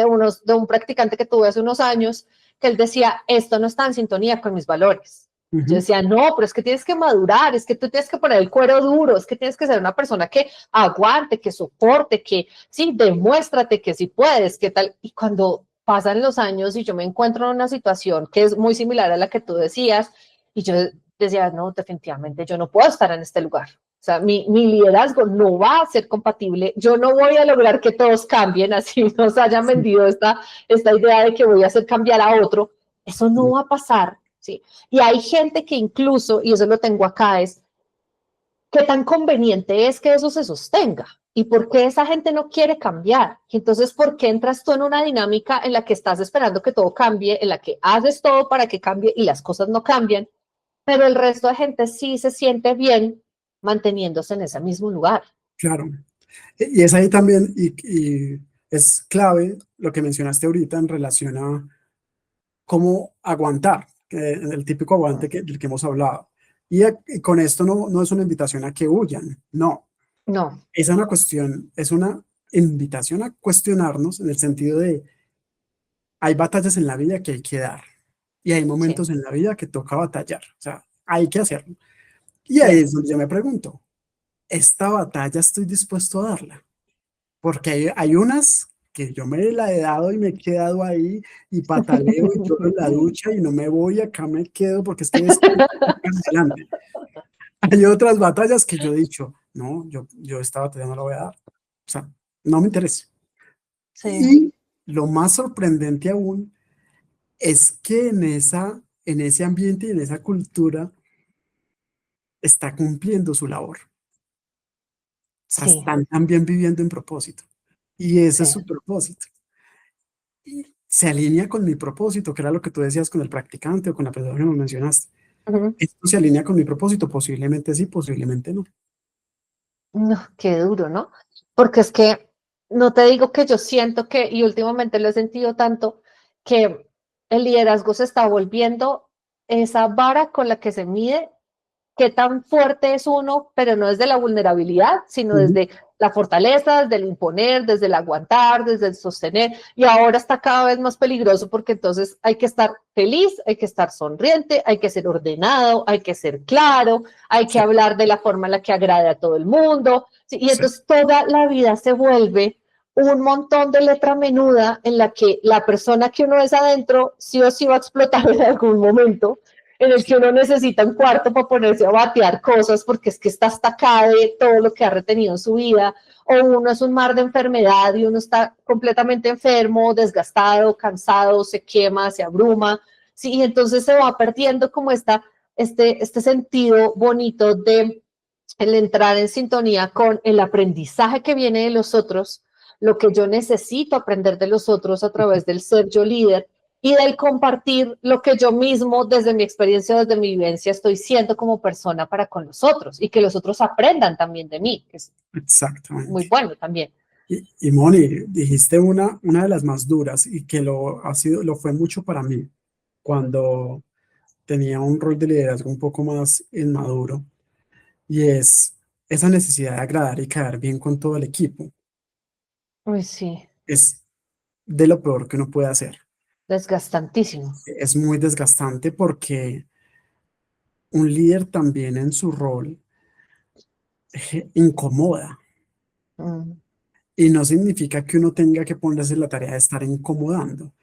un practicante que tuve hace unos años, que él decía, esto no está en sintonía con mis valores. Yo Ujú. decía, no, pero es que tienes que madurar, es que tú tienes que poner el cuero duro, es que tienes que ser una persona que aguante, que soporte, que sí, demuéstrate que sí puedes, que tal. Y cuando pasan los años y yo me encuentro en una situación que es muy similar a la que tú decías, y yo decía, no, definitivamente yo no puedo estar en este lugar. O sea, mi liderazgo no va a ser compatible. Yo no voy a lograr que todos cambien, así nos hayan Sí, vendido esta idea de que voy a hacer cambiar a otro. Eso no sí, va a pasar, ¿sí? Y hay gente que incluso, y eso lo tengo acá, es qué tan conveniente es que eso se sostenga. ¿Y por qué esa gente no quiere cambiar? Y entonces, ¿por qué entras tú en una dinámica en la que estás esperando que todo cambie, en la que haces todo para que cambie y las cosas no cambian, pero el resto de gente sí se siente bien manteniéndose en ese mismo lugar? claro. Y es ahí también, y es clave lo que mencionaste ahorita en relación a cómo aguantar, el típico aguante del que hemos hablado. Y con esto no es una invitación a que huyan, no, No, es una invitación a cuestionarnos en el sentido de, hay batallas en la vida que hay que dar y hay sí, momentos en la vida que toca batallar, o sea, hay que hacerlo. Y ahí sí. es donde yo me pregunto, ¿esta batalla estoy dispuesto a darla? Porque hay unas que yo me la he dado y me he quedado ahí y pataleo y lloro en la ducha y no me voy, acá me quedo porque es que es adelante. Hay otras batallas que yo he dicho, no, yo esta batalla no la voy a dar. O sea, no me interesa. Sí, Y lo más sorprendente aún es que en ese ambiente y en esa cultura está cumpliendo su labor. O sea, sí, están también viviendo en propósito. Y ese es sí. su propósito. Y se alinea con mi propósito, que era lo que tú decías con el practicante o con la persona que me mencionaste. Ujú. ¿Esto se alinea con mi propósito? Posiblemente sí, posiblemente no. No, qué duro, ¿no? Porque es que no te digo que yo siento que, y últimamente lo he sentido tanto, que el liderazgo se está volviendo esa vara con la que se mide qué tan fuerte es uno, pero no desde la vulnerabilidad, sino Ujú. desde la fortaleza, desde el imponer, desde el aguantar, desde el sostener. Y ahora está cada vez más peligroso porque entonces hay que estar feliz, hay que estar sonriente, hay que ser ordenado, hay que ser claro, hay que Sí, hablar de la forma en la que agrade a todo el mundo. ¿Sí? Y sí, entonces toda la vida se vuelve un montón de letra menuda en la que la persona que uno es adentro sí o sí va a explotar en algún momento, en el que uno necesita un cuarto para ponerse a batear cosas porque es que está hasta acá de todo lo que ha retenido en su vida, o uno es un mar de enfermedad y uno está completamente enfermo, desgastado, cansado, se quema, se abruma, sí, y entonces se va perdiendo como este sentido bonito de el entrar en sintonía con el aprendizaje que viene de los otros, lo que yo necesito aprender de los otros a través del ser yo líder y del compartir lo que yo mismo desde mi experiencia, desde mi vivencia estoy siendo como persona para con los otros y que los otros aprendan también de mí, que es muy exactamente. bueno también. Y Moni, dijiste una de las más duras y que lo fue mucho para mí cuando tenía un rol de liderazgo un poco más inmaduro, y es esa necesidad de agradar y quedar bien con todo el equipo. Uy, sí, Es de lo peor que uno puede hacer. Desgastantísimo. Es muy desgastante porque un líder también en su rol incomoda. Mm. Y no significa que uno tenga que ponerse la tarea de estar incomodando,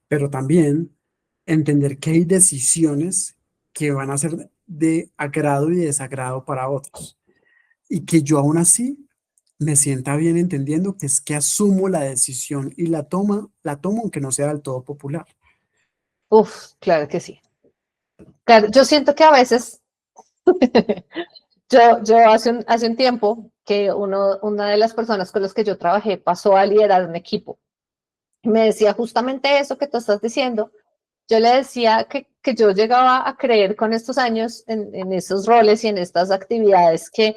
pero también entender que hay decisiones que van a ser de agrado y desagrado para otros. Y que yo aún así me sienta bien entendiendo que es que asumo la decisión y la tomo aunque no sea del todo popular. Uf, claro que sí. Claro, yo siento que a veces, yo hace un tiempo que una de las personas con las que yo trabajé pasó a liderar un equipo. Me decía justamente eso que tú estás diciendo. Yo le decía que yo llegaba a creer con estos años en esos roles y en estas actividades que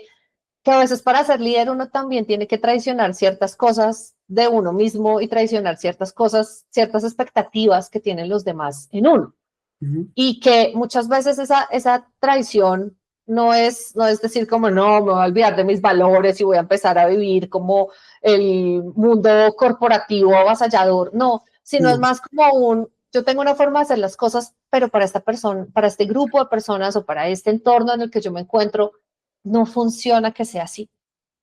a veces para ser líder uno también tiene que traicionar ciertas cosas de uno mismo y traicionar ciertas cosas, ciertas expectativas que tienen los demás en uno. Ujú. Y que muchas veces esa traición no es decir como no, me voy a olvidar de mis valores y voy a empezar a vivir como el mundo corporativo avasallador, no, sino es No, más como yo tengo una forma de hacer las cosas, pero para esta persona, para este grupo de personas o para este entorno en el que yo me encuentro, no funciona que sea así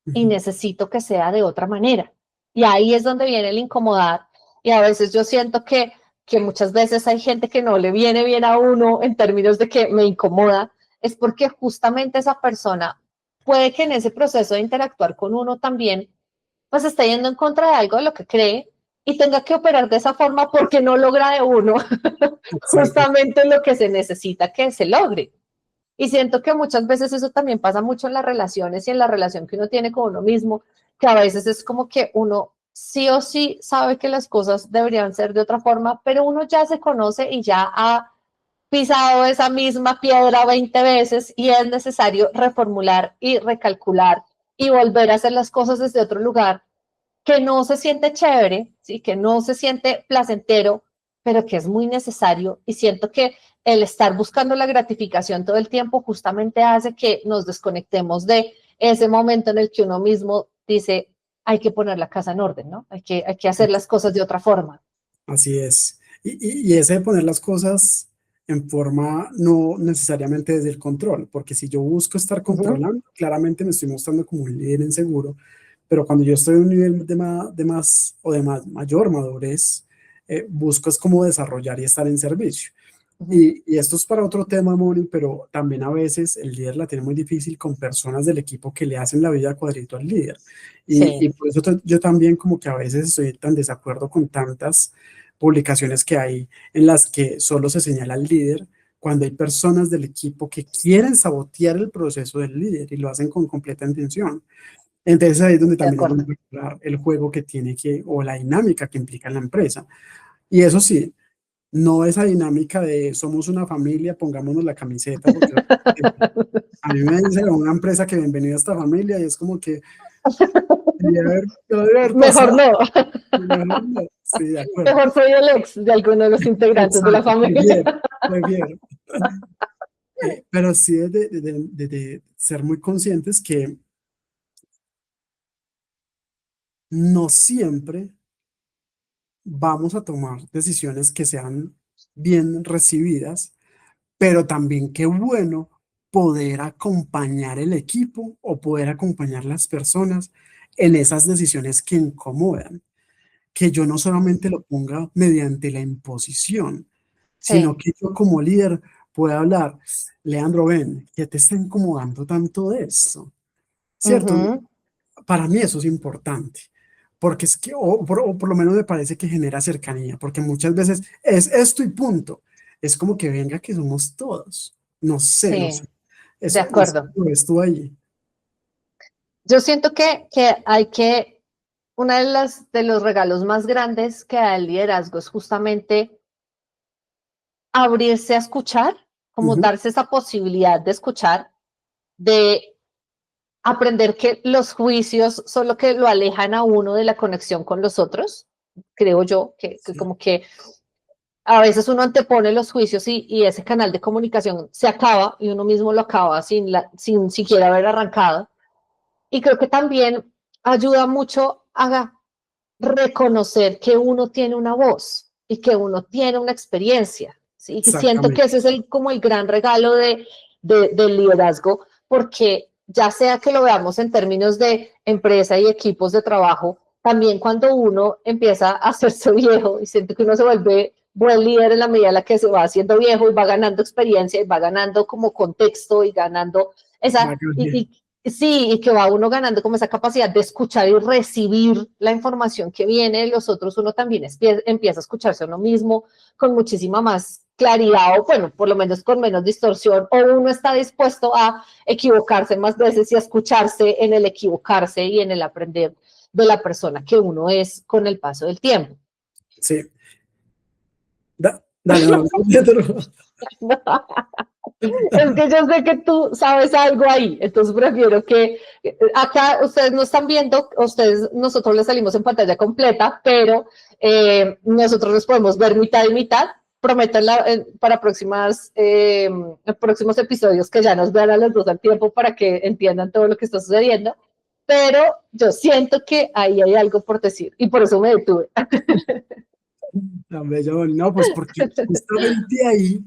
y ujú. necesito que sea de otra manera. Y ahí es donde viene el incomodar. Y a veces yo siento que muchas veces hay gente que no le viene bien a uno en términos de que me incomoda, es porque justamente esa persona puede que en ese proceso de interactuar con uno también, pues esté yendo en contra de algo de lo que cree y tenga que operar de esa forma porque no logra de uno Exacto. justamente lo que se necesita que se logre. Y siento que muchas veces eso también pasa mucho en las relaciones y en la relación que uno tiene con uno mismo, que a veces es como que uno sí o sí sabe que las cosas deberían ser de otra forma, pero uno ya se conoce y ya ha pisado esa misma piedra 20 veces y es necesario reformular y recalcular y volver a hacer las cosas desde otro lugar que no se siente chévere, ¿sí? Que no se siente placentero, pero que es muy necesario. Y siento que el estar buscando la gratificación todo el tiempo justamente hace que nos desconectemos de ese momento en el que uno mismo dice, hay que poner la casa en orden, ¿no? Hay que hacer las cosas de otra forma. Así es. Y ese de poner las cosas en forma no necesariamente desde el control, porque si yo busco estar Uh -huh. controlando, claramente me estoy mostrando como un líder inseguro, pero cuando yo estoy en un nivel de más o de más, mayor madurez, busco es como desarrollar y estar en servicio. Uh -huh. Y esto es para otro tema, Moni, pero también a veces el líder la tiene muy difícil con personas del equipo que le hacen la vida a cuadrito al líder. Y Sí, por eso yo también como que a veces estoy tan desacuerdo con tantas publicaciones que hay en las que solo se señala al líder cuando hay personas del equipo que quieren sabotear el proceso del líder y lo hacen con completa intención. Entonces ahí es donde de también es acuerdo. muy particular el juego que tiene que, o la dinámica que implica en la empresa. Y eso sí, no esa dinámica de somos una familia, pongámonos la camiseta, porque a mí me dice una empresa que bienvenido a esta familia y es como que debe haber Mejor pasado. no. Mejor no. Sí, de acuerdo. Mejor soy el ex de alguno de los integrantes de la Exacto, familia. prefiero. Pero sí es de ser muy conscientes que no siempre vamos a tomar decisiones que sean bien recibidas, pero también qué bueno poder acompañar el equipo o poder acompañar las personas en esas decisiones que incomodan, que yo no solamente lo ponga mediante la imposición, sino Sí. que yo como líder pueda hablar, Leandro, ven, ¿qué te está incomodando tanto de esto? Uh ¿Cierto? -huh. Para mí eso es importante, porque es que, o por lo menos me parece que genera cercanía, porque muchas veces es esto y punto. Es como que venga que somos todos. No sé, no Sí, sé. de Eso, no sé, acuerdo. lo ves tú ahí. Yo siento que hay que, uno de de los regalos más grandes que da el liderazgo es justamente abrirse a escuchar, como Ujú. darse esa posibilidad de escuchar, de aprender que los juicios son lo que lo alejan a uno de la conexión con los otros. Creo yo que Sí, como que a veces uno antepone los juicios y ese canal de comunicación se acaba y uno mismo lo acaba sin siquiera haber arrancado. Y creo que también ayuda mucho a reconocer que uno tiene una voz y que uno tiene una experiencia. ¿Sí? Y siento que Exactamente. ese es como el gran regalo del liderazgo, porque ya sea que lo veamos en términos de empresa y equipos de trabajo, también cuando uno empieza a hacerse viejo y siento que uno se vuelve buen líder en la medida en la que se va haciendo viejo y va ganando experiencia y va ganando como contexto y ganando esa, Bagaje. sí, y que va uno ganando como esa capacidad de escuchar y recibir la información que viene de los otros, uno también empieza a escucharse a uno mismo con muchísima más claridad o bueno, por lo menos con menos distorsión, o uno está dispuesto a equivocarse más veces y a escucharse en el equivocarse y en el aprender de la persona que uno es con el paso del tiempo. Sí. Dale, no, no, Es que yo sé que tú sabes algo ahí, entonces prefiero que acá ustedes no están viendo, nosotros les salimos en pantalla completa, pero nosotros los podemos ver mitad y mitad. Prometan para próximos episodios que ya nos vean a los dos al tiempo para que entiendan todo lo que está sucediendo. Pero yo siento que ahí hay algo por decir y por eso me detuve. no, pues porque justamente ahí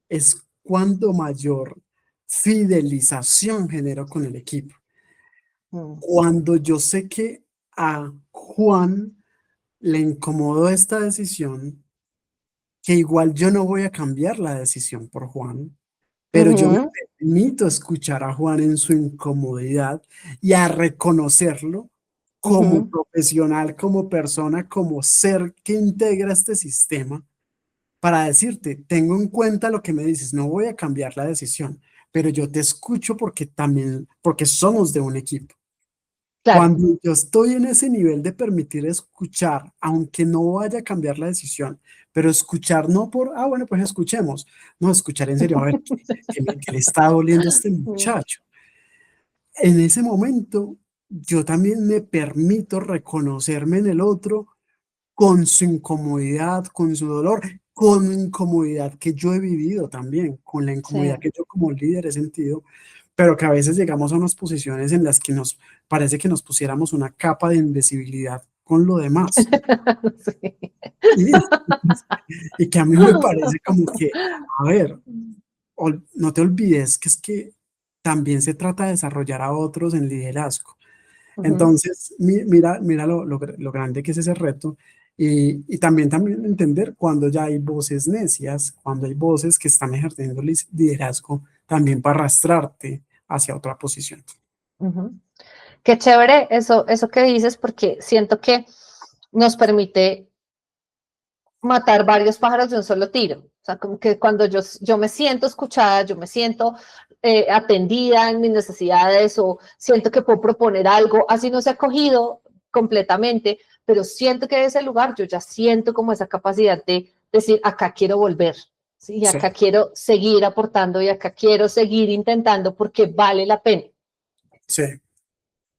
es cuando mayor fidelización genero con el equipo. Cuando yo sé que a Juan le incomodó esta decisión, que igual yo no voy a cambiar la decisión por Juan, pero yo me permito escuchar a Juan en su incomodidad y a reconocerlo como profesional, como persona, como ser que integra este sistema para decirte, tengo en cuenta lo que me dices, no voy a cambiar la decisión, pero yo te escucho porque también, porque somos de un equipo. Claro. Cuando yo estoy en ese nivel de permitir escuchar, aunque no vaya a cambiar la decisión, pero escuchar no por, bueno, pues escuchemos, no, escuchar en serio, a ver, ¿qué le está doliendo a este muchacho? En ese momento, yo también me permito reconocerme en el otro con su incomodidad, con su dolor, con incomodidad que yo he vivido también, con la incomodidad Sí. que yo como líder he sentido, pero que a veces llegamos a unas posiciones en las que nos parece que nos pusiéramos una capa de invisibilidad con lo demás. Sí. Y, y que a mí me parece como que, a ver, no te olvides que es que también se trata de desarrollar a otros en liderazgo. Entonces, mira lo grande que es ese reto y también entender cuando ya hay voces necias, cuando hay voces que están ejerciendo liderazgo también para arrastrarte hacia otra posición. Qué chévere eso que dices, porque siento que nos permite matar varios pájaros de un solo tiro. O sea, como que cuando yo me siento escuchada, yo me siento atendida en mis necesidades o siento que puedo proponer algo, así no se ha cogido completamente, pero siento que de ese lugar yo ya siento como esa capacidad de decir, acá quiero volver, ¿sí? Y Sí, acá quiero seguir aportando y acá quiero seguir intentando porque vale la pena. sí.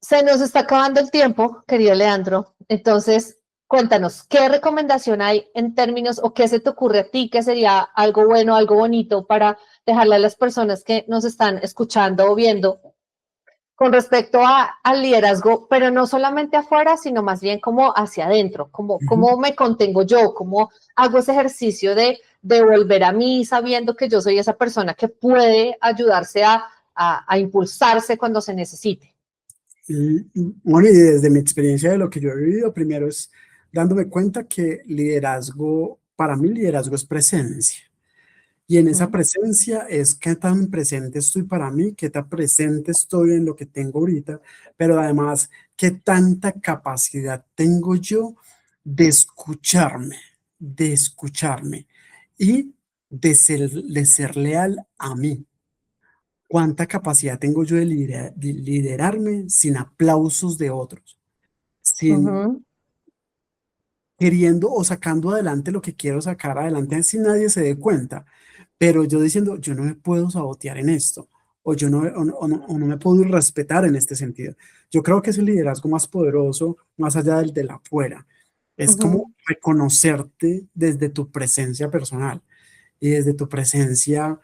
Se nos está acabando el tiempo, querido Leandro. Entonces, cuéntanos, ¿qué recomendación hay en términos o qué se te ocurre a ti que sería algo bueno, algo bonito para dejarle a las personas que nos están escuchando o viendo con respecto al liderazgo, pero no solamente afuera, sino más bien como hacia adentro, como cómo me contengo yo, cómo hago ese ejercicio de volver a mí sabiendo que yo soy esa persona que puede ayudarse a impulsarse cuando se necesite. Bueno, y desde mi experiencia de lo que yo he vivido, primero es dándome cuenta que liderazgo, para mí liderazgo es presencia. Y en esa presencia es qué tan presente estoy para mí, qué tan presente estoy en lo que tengo ahorita, pero además qué tanta capacidad tengo yo de escucharme y de ser leal a mí. ¿Cuánta capacidad tengo yo de liderarme sin aplausos de otros? Sin queriendo o sacando adelante lo que quiero sacar adelante sin nadie se dé cuenta, pero yo diciendo, yo no me puedo sabotear en esto, o yo no, o no me puedo respetar en este sentido. Yo creo que es el liderazgo más poderoso, más allá del de la afuera. Es como reconocerte desde tu presencia personal y desde tu presencia,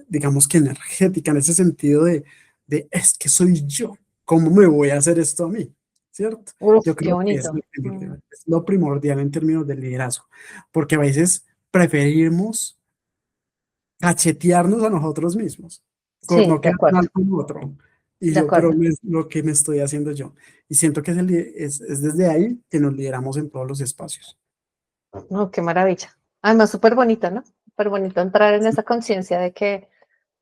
digamos que energética, en ese sentido de es que soy yo, ¿cómo me voy a hacer esto a mí? ¿cierto? Uf, Yo qué creo que bonito. es lo primordial en términos de liderazgo, porque a veces preferimos cachetearnos a nosotros mismos, por Sí, no de quedar acuerdo, mal con otro. Y de yo, pero acuerdo. lo que me estoy haciendo yo. Y siento que es desde ahí que nos lideramos en todos los espacios. No, qué maravilla. Además, súper bonito, ¿no? Súper bonito entrar en Sí, esa conciencia de que,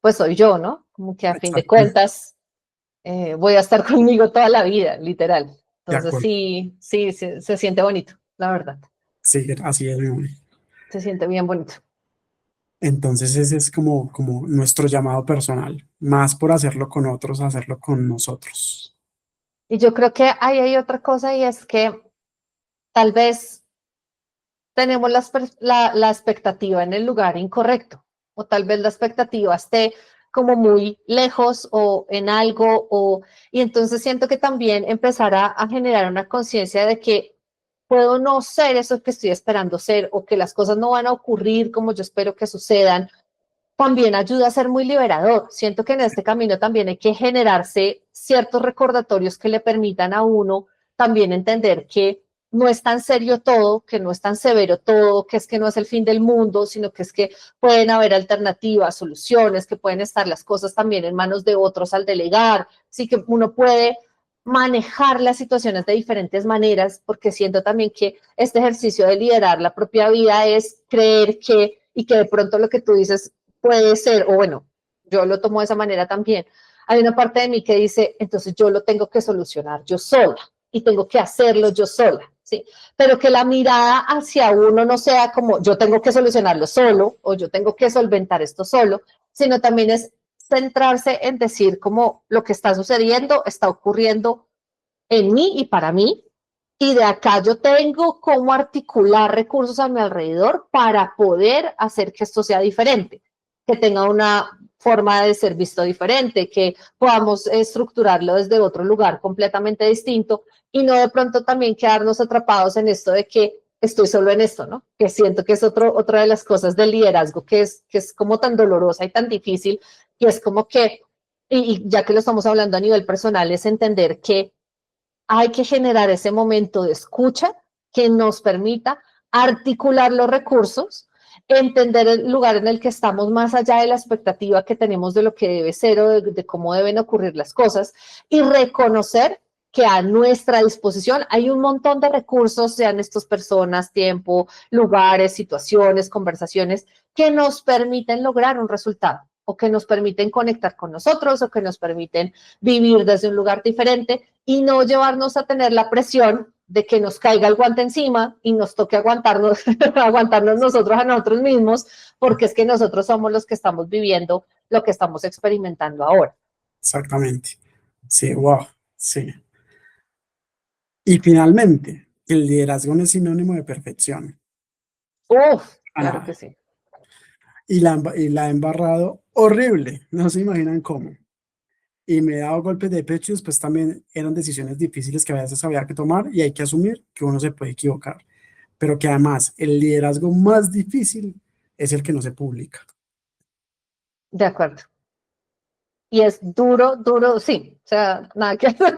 pues soy yo, ¿no? Como que a fin de exacto. cuentas voy a estar conmigo toda la vida, literal. De Entonces, acuerdo. sí, sí, se siente bonito, la verdad. Sí, así es, mi amor. Se siente bien bonito. Entonces ese es como nuestro llamado personal, más por hacerlo con otros, hacerlo con nosotros. Y yo creo que ahí hay otra cosa y es que tal vez tenemos la expectativa en el lugar incorrecto, o tal vez la expectativa esté como muy lejos o en algo, y entonces siento que también empezar a generar una conciencia de que puedo no ser eso que estoy esperando ser, o que las cosas no van a ocurrir como yo espero que sucedan, también ayuda a ser muy liberador. Siento que en este camino también hay que generarse ciertos recordatorios que le permitan a uno también entender que no es tan serio todo, que no es tan severo todo, que es que no es el fin del mundo, sino que es que pueden haber alternativas, soluciones, que pueden estar las cosas también en manos de otros al delegar, sí que uno puede manejar las situaciones de diferentes maneras, porque siento también que este ejercicio de liderar la propia vida es creer que, y que de pronto lo que tú dices puede ser, o bueno, yo lo tomo de esa manera también. Hay una parte de mí que dice, entonces yo lo tengo que solucionar yo sola y tengo que hacerlo yo sola, ¿sí? Pero que la mirada hacia uno no sea como yo tengo que solucionarlo solo o yo tengo que solventar esto solo, sino también es centrarse en decir como lo que está sucediendo está ocurriendo en mí y para mí, y de acá yo tengo cómo articular recursos a mi alrededor para poder hacer que esto sea diferente, que tenga una forma de ser visto diferente, que podamos estructurarlo desde otro lugar completamente distinto y no de pronto también quedarnos atrapados en esto de que estoy solo en esto, ¿no? Que siento que es otra de las cosas del liderazgo que es como tan dolorosa y tan difícil, y es como que, y ya que lo estamos hablando a nivel personal, es entender que hay que generar ese momento de escucha que nos permita articular los recursos, entender el lugar en el que estamos más allá de la expectativa que tenemos de lo que debe ser o de cómo deben ocurrir las cosas, y reconocer que a nuestra disposición hay un montón de recursos, sean estos personas, tiempo, lugares, situaciones, conversaciones, que nos permiten lograr un resultado o que nos permiten conectar con nosotros o que nos permiten vivir desde un lugar diferente y no llevarnos a tener la presión de que nos caiga el guante encima y nos toque aguantarnos, aguantarnos nosotros a nosotros mismos, porque es que nosotros somos los que estamos viviendo lo que estamos experimentando ahora. Exactamente. Sí, wow. Sí. Y finalmente, el liderazgo no es sinónimo de perfección. Uf, A claro que nada. sí. Y la he embarrado horrible. No se imaginan cómo. Y me he dado golpes de pecho y después también eran decisiones difíciles que a veces había que tomar y hay que asumir que uno se puede equivocar. Pero que además el liderazgo más difícil es el que no se publica. De acuerdo. Y es duro, duro, sí, o sea, nada que hacer,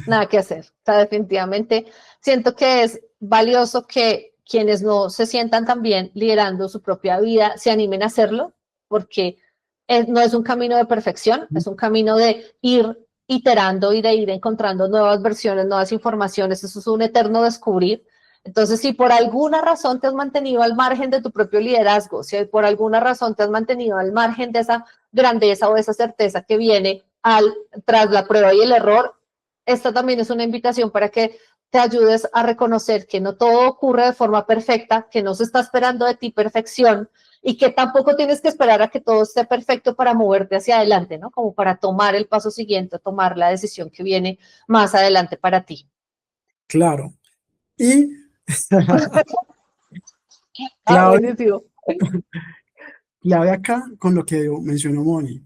nada que hacer. O sea, definitivamente siento que es valioso que quienes no se sientan tan bien liderando su propia vida se animen a hacerlo, porque no es un camino de perfección, es un camino de ir iterando y de ir encontrando nuevas versiones, nuevas informaciones, eso es un eterno descubrir. Entonces, si por alguna razón te has mantenido al margen de tu propio liderazgo, si por alguna razón te has mantenido al margen de esa grandeza o esa certeza que viene tras la prueba y el error, esta también es una invitación para que te ayudes a reconocer que no todo ocurre de forma perfecta, que no se está esperando de ti perfección y que tampoco tienes que esperar a que todo esté perfecto para moverte hacia adelante, ¿no? Como para tomar el paso siguiente, tomar la decisión que viene más adelante para ti. Claro. Y Ah, clave, buenísimo. clave acá con lo que mencionó Moni.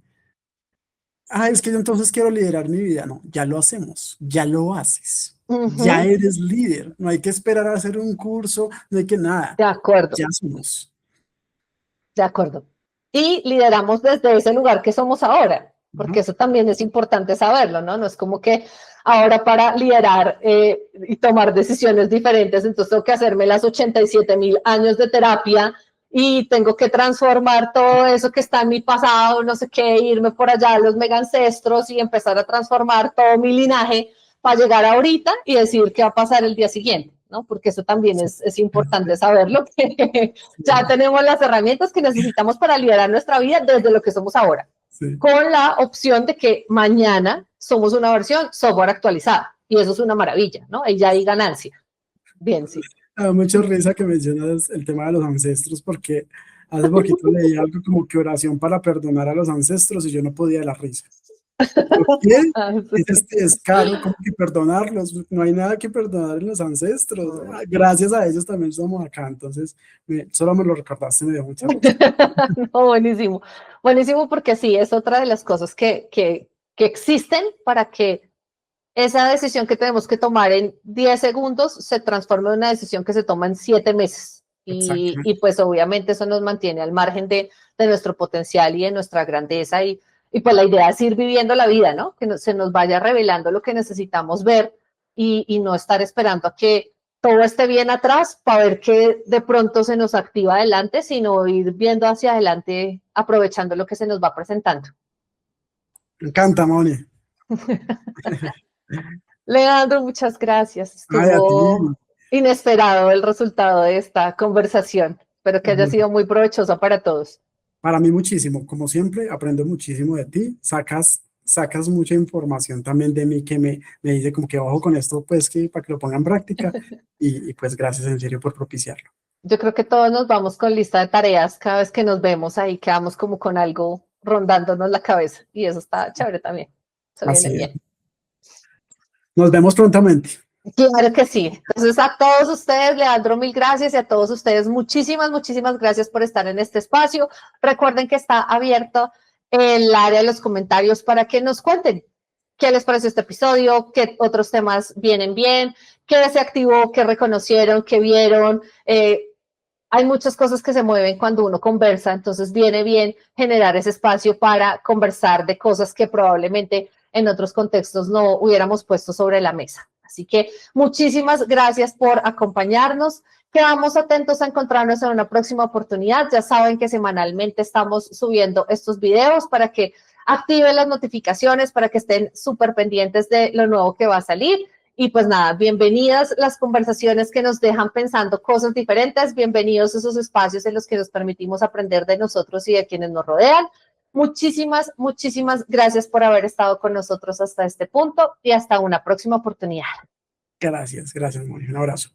Ah, es que yo entonces quiero liderar mi vida. No, ya lo hacemos, ya lo haces, Uh ya -huh. eres líder. No hay que esperar a hacer un curso, no hay que nada, De acuerdo, ya somos. de acuerdo. Y lideramos desde ese lugar que somos ahora. porque eso también es importante saberlo, ¿no? No es como que ahora para liderar y tomar decisiones diferentes, entonces tengo que hacerme las 87,000 años de terapia y tengo que transformar todo eso que está en mi pasado, no sé qué, irme por allá a los mega ancestros y empezar a transformar todo mi linaje para llegar ahorita y decir qué va a pasar el día siguiente, ¿no? Porque eso también es importante saberlo, que ya tenemos las herramientas que necesitamos para liderar nuestra vida desde lo que somos ahora. Sí. Con la opción de que mañana somos una versión software actualizada, y eso es una maravilla, ¿no? Y ya hay ganancia. Bien, sí. Me da mucha risa que mencionas el tema de los ancestros, porque hace poquito leí algo como que oración para perdonar a los ancestros y yo no podía de la risa. ¿Por qué? Sí. Es caro, como que perdonarlos, no hay nada que perdonar en los ancestros, gracias a ellos también somos acá, entonces solo me lo recordaste, me dio mucha risa. No, buenísimo, buenísimo, porque sí, es otra de las cosas que existen para que esa decisión que tenemos que tomar en 10 segundos se transforme en una decisión que se toma en 7 meses. Y pues obviamente eso nos mantiene al margen de nuestro potencial y de nuestra grandeza y pues la idea es ir viviendo la vida, ¿no? Que se nos vaya revelando lo que necesitamos ver y no estar esperando a que todo esté bien atrás para ver que de pronto se nos activa adelante, sino ir viendo hacia adelante, aprovechando lo que se nos va presentando. Me encanta, Moni. Leandro, muchas gracias. Estuvo inesperado el resultado de esta conversación. Espero que haya sido muy provechosa para todos. Para mí muchísimo. Como siempre, aprendo muchísimo de ti. Sacas mucha información también de mí que me dice como que ojo con esto, pues que para que lo ponga en práctica. y pues gracias en serio por propiciarlo. Yo creo que todos nos vamos con lista de tareas. Cada vez que nos vemos ahí quedamos como con algo rondándonos la cabeza. Y eso está chévere también. Eso viene bien. Nos vemos prontamente. Claro que sí. Entonces, a todos ustedes, Leandro, mil gracias y a todos ustedes, muchísimas gracias por estar en este espacio. Recuerden que está abierto el área de los comentarios para que nos cuenten qué les pareció este episodio, qué otros temas vienen bien, qué se activó, qué reconocieron, qué vieron. Hay muchas cosas que se mueven cuando uno conversa, entonces viene bien generar ese espacio para conversar de cosas que probablemente en otros contextos no hubiéramos puesto sobre la mesa. Así que muchísimas gracias por acompañarnos. Quedamos atentos a encontrarnos en una próxima oportunidad. Ya saben que semanalmente estamos subiendo estos videos para que activen las notificaciones, para que estén súper pendientes de lo nuevo que va a salir. Y pues nada, bienvenidas las conversaciones que nos dejan pensando cosas diferentes, bienvenidos a esos espacios en los que nos permitimos aprender de nosotros y de quienes nos rodean. Muchísimas gracias por haber estado con nosotros hasta este punto y hasta una próxima oportunidad. Gracias, Moni. Un abrazo.